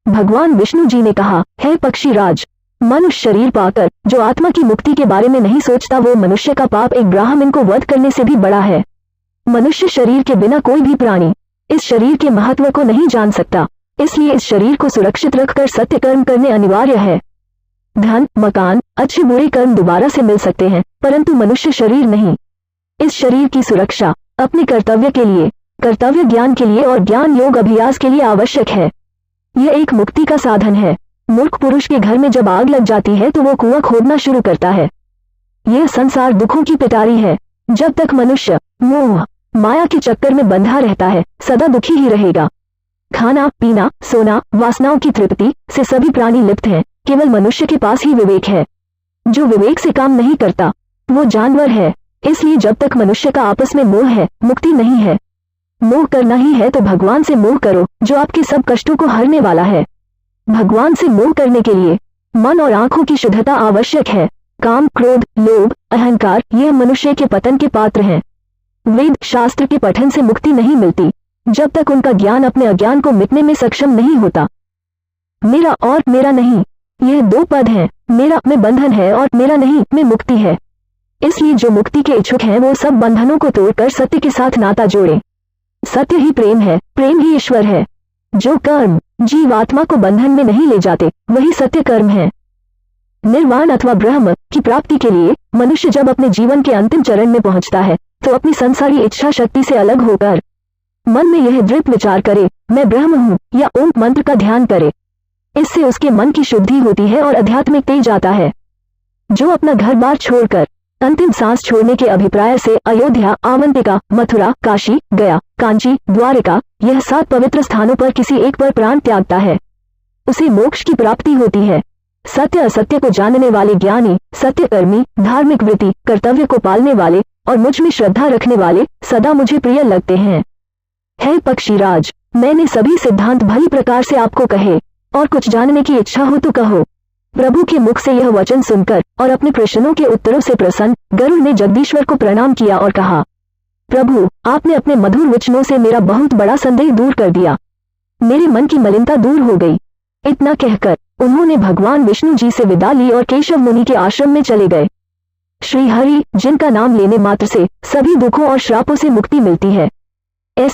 भगवान विष्णु जी ने कहा, हे पक्षीराज, मनुष्य शरीर पाकर जो आत्मा की मुक्ति के बारे में नहीं सोचता वो मनुष्य का पाप एक ब्राह्मण को वध करने से भी बड़ा है। मनुष्य शरीर के बिना कोई भी प्राणी इस शरीर के महत्व को नहीं जान सकता। इसलिए इस शरीर को सुरक्षित रखकर सत्य कर्म करने अनिवार्य है। धन, मकान, अच्छे बुरे कर्म दोबारा से मिल सकते हैं, परंतु मनुष्य शरीर नहीं। इस शरीर की सुरक्षा अपने कर्तव्य के लिए, कर्तव्य ज्ञान के लिए और ज्ञान योग अभ्यास के लिए आवश्यक है। यह एक मुक्ति का साधन है। मूर्ख पुरुष के घर में जब आग लग जाती है तो वो कुआं खोदना शुरू करता है। यह संसार दुखों की पिटारी है। जब तक मनुष्य मोह माया के चक्कर में बंधा रहता है सदा दुखी ही रहेगा। खाना, पीना, सोना, वासनाओं की तृप्ति से सभी प्राणी लिप्त हैं। केवल मनुष्य के पास ही विवेक है। जो विवेक से काम नहीं करता वो जानवर है। इसलिए जब तक मनुष्य का आपस में मोह है मुक्ति नहीं है। मोह करना ही है तो भगवान से मोह करो जो आपके सब कष्टों को हरने वाला है। भगवान से मोह करने के लिए मन और आंखों की शुद्धता आवश्यक है। काम, क्रोध, लोभ, अहंकार यह मनुष्य के पतन के पात्र हैं। वेद शास्त्र के पठन से मुक्ति नहीं मिलती जब तक उनका ज्ञान अपने अज्ञान को मिटने में सक्षम नहीं होता। मेरा और मेरा नहीं, यह 2 पद हैं। मेरा में बंधन है और मेरा नहीं में मुक्ति है। इसलिए जो मुक्ति के इच्छुक हैं वो सब बंधनों को तोड़कर सत्य के साथ नाता जोड़ें। सत्य ही प्रेम है, प्रेम ही ईश्वर है। जो कर्म जीव आत्मा को बंधन में नहीं ले जाते वही सत्य कर्म है। निर्वाण अथवा ब्रह्म की प्राप्ति के लिए मनुष्य जब अपने जीवन के अंतिम चरण में पहुंचता है तो अपनी संसारी इच्छा शक्ति से अलग होकर मन में यह दृढ़ विचार करे, मैं ब्रह्म हूँ, या ओम मंत्र का ध्यान करे। इससे उसके मन की शुद्धि होती है और आध्यात्मिक तेज आता है। जो अपना घर बार छोड़कर अंतिम सांस छोड़ने के अभिप्राय से अयोध्या, आवंतिका, मथुरा, काशी, गया, कांची, द्वारिका यह 7 पवित्र स्थानों पर किसी एक पर प्राण त्यागता है उसे मोक्ष की प्राप्ति होती है। सत्य असत्य को जानने वाले ज्ञानी, सत्यकर्मी, धार्मिक वृत्ति, कर्तव्य को पालने वाले और मुझ में श्रद्धा रखने वाले सदा मुझे प्रिय लगते हैं। हे पक्षीराज, मैंने सभी सिद्धांत भली प्रकार से आपको कहे, और कुछ जानने की इच्छा हो तो कहो। प्रभु के मुख से यह वचन सुनकर और अपने प्रश्नों के उत्तरों से प्रसन्न गरुड़ ने जगदीश्वर को प्रणाम किया और कहा, प्रभु, आपने अपने मधुर वचनों से मेरा बहुत बड़ा संदेह दूर कर दिया। मेरे मन की मलिनता दूर हो गई। इतना कहकर उन्होंने भगवान विष्णु जी से विदा ली और केशव मुनि के आश्रम में चले गए। श्री हरि, जिनका नाम लेने मात्र से सभी दुखों और श्रापों से मुक्ति मिलती है,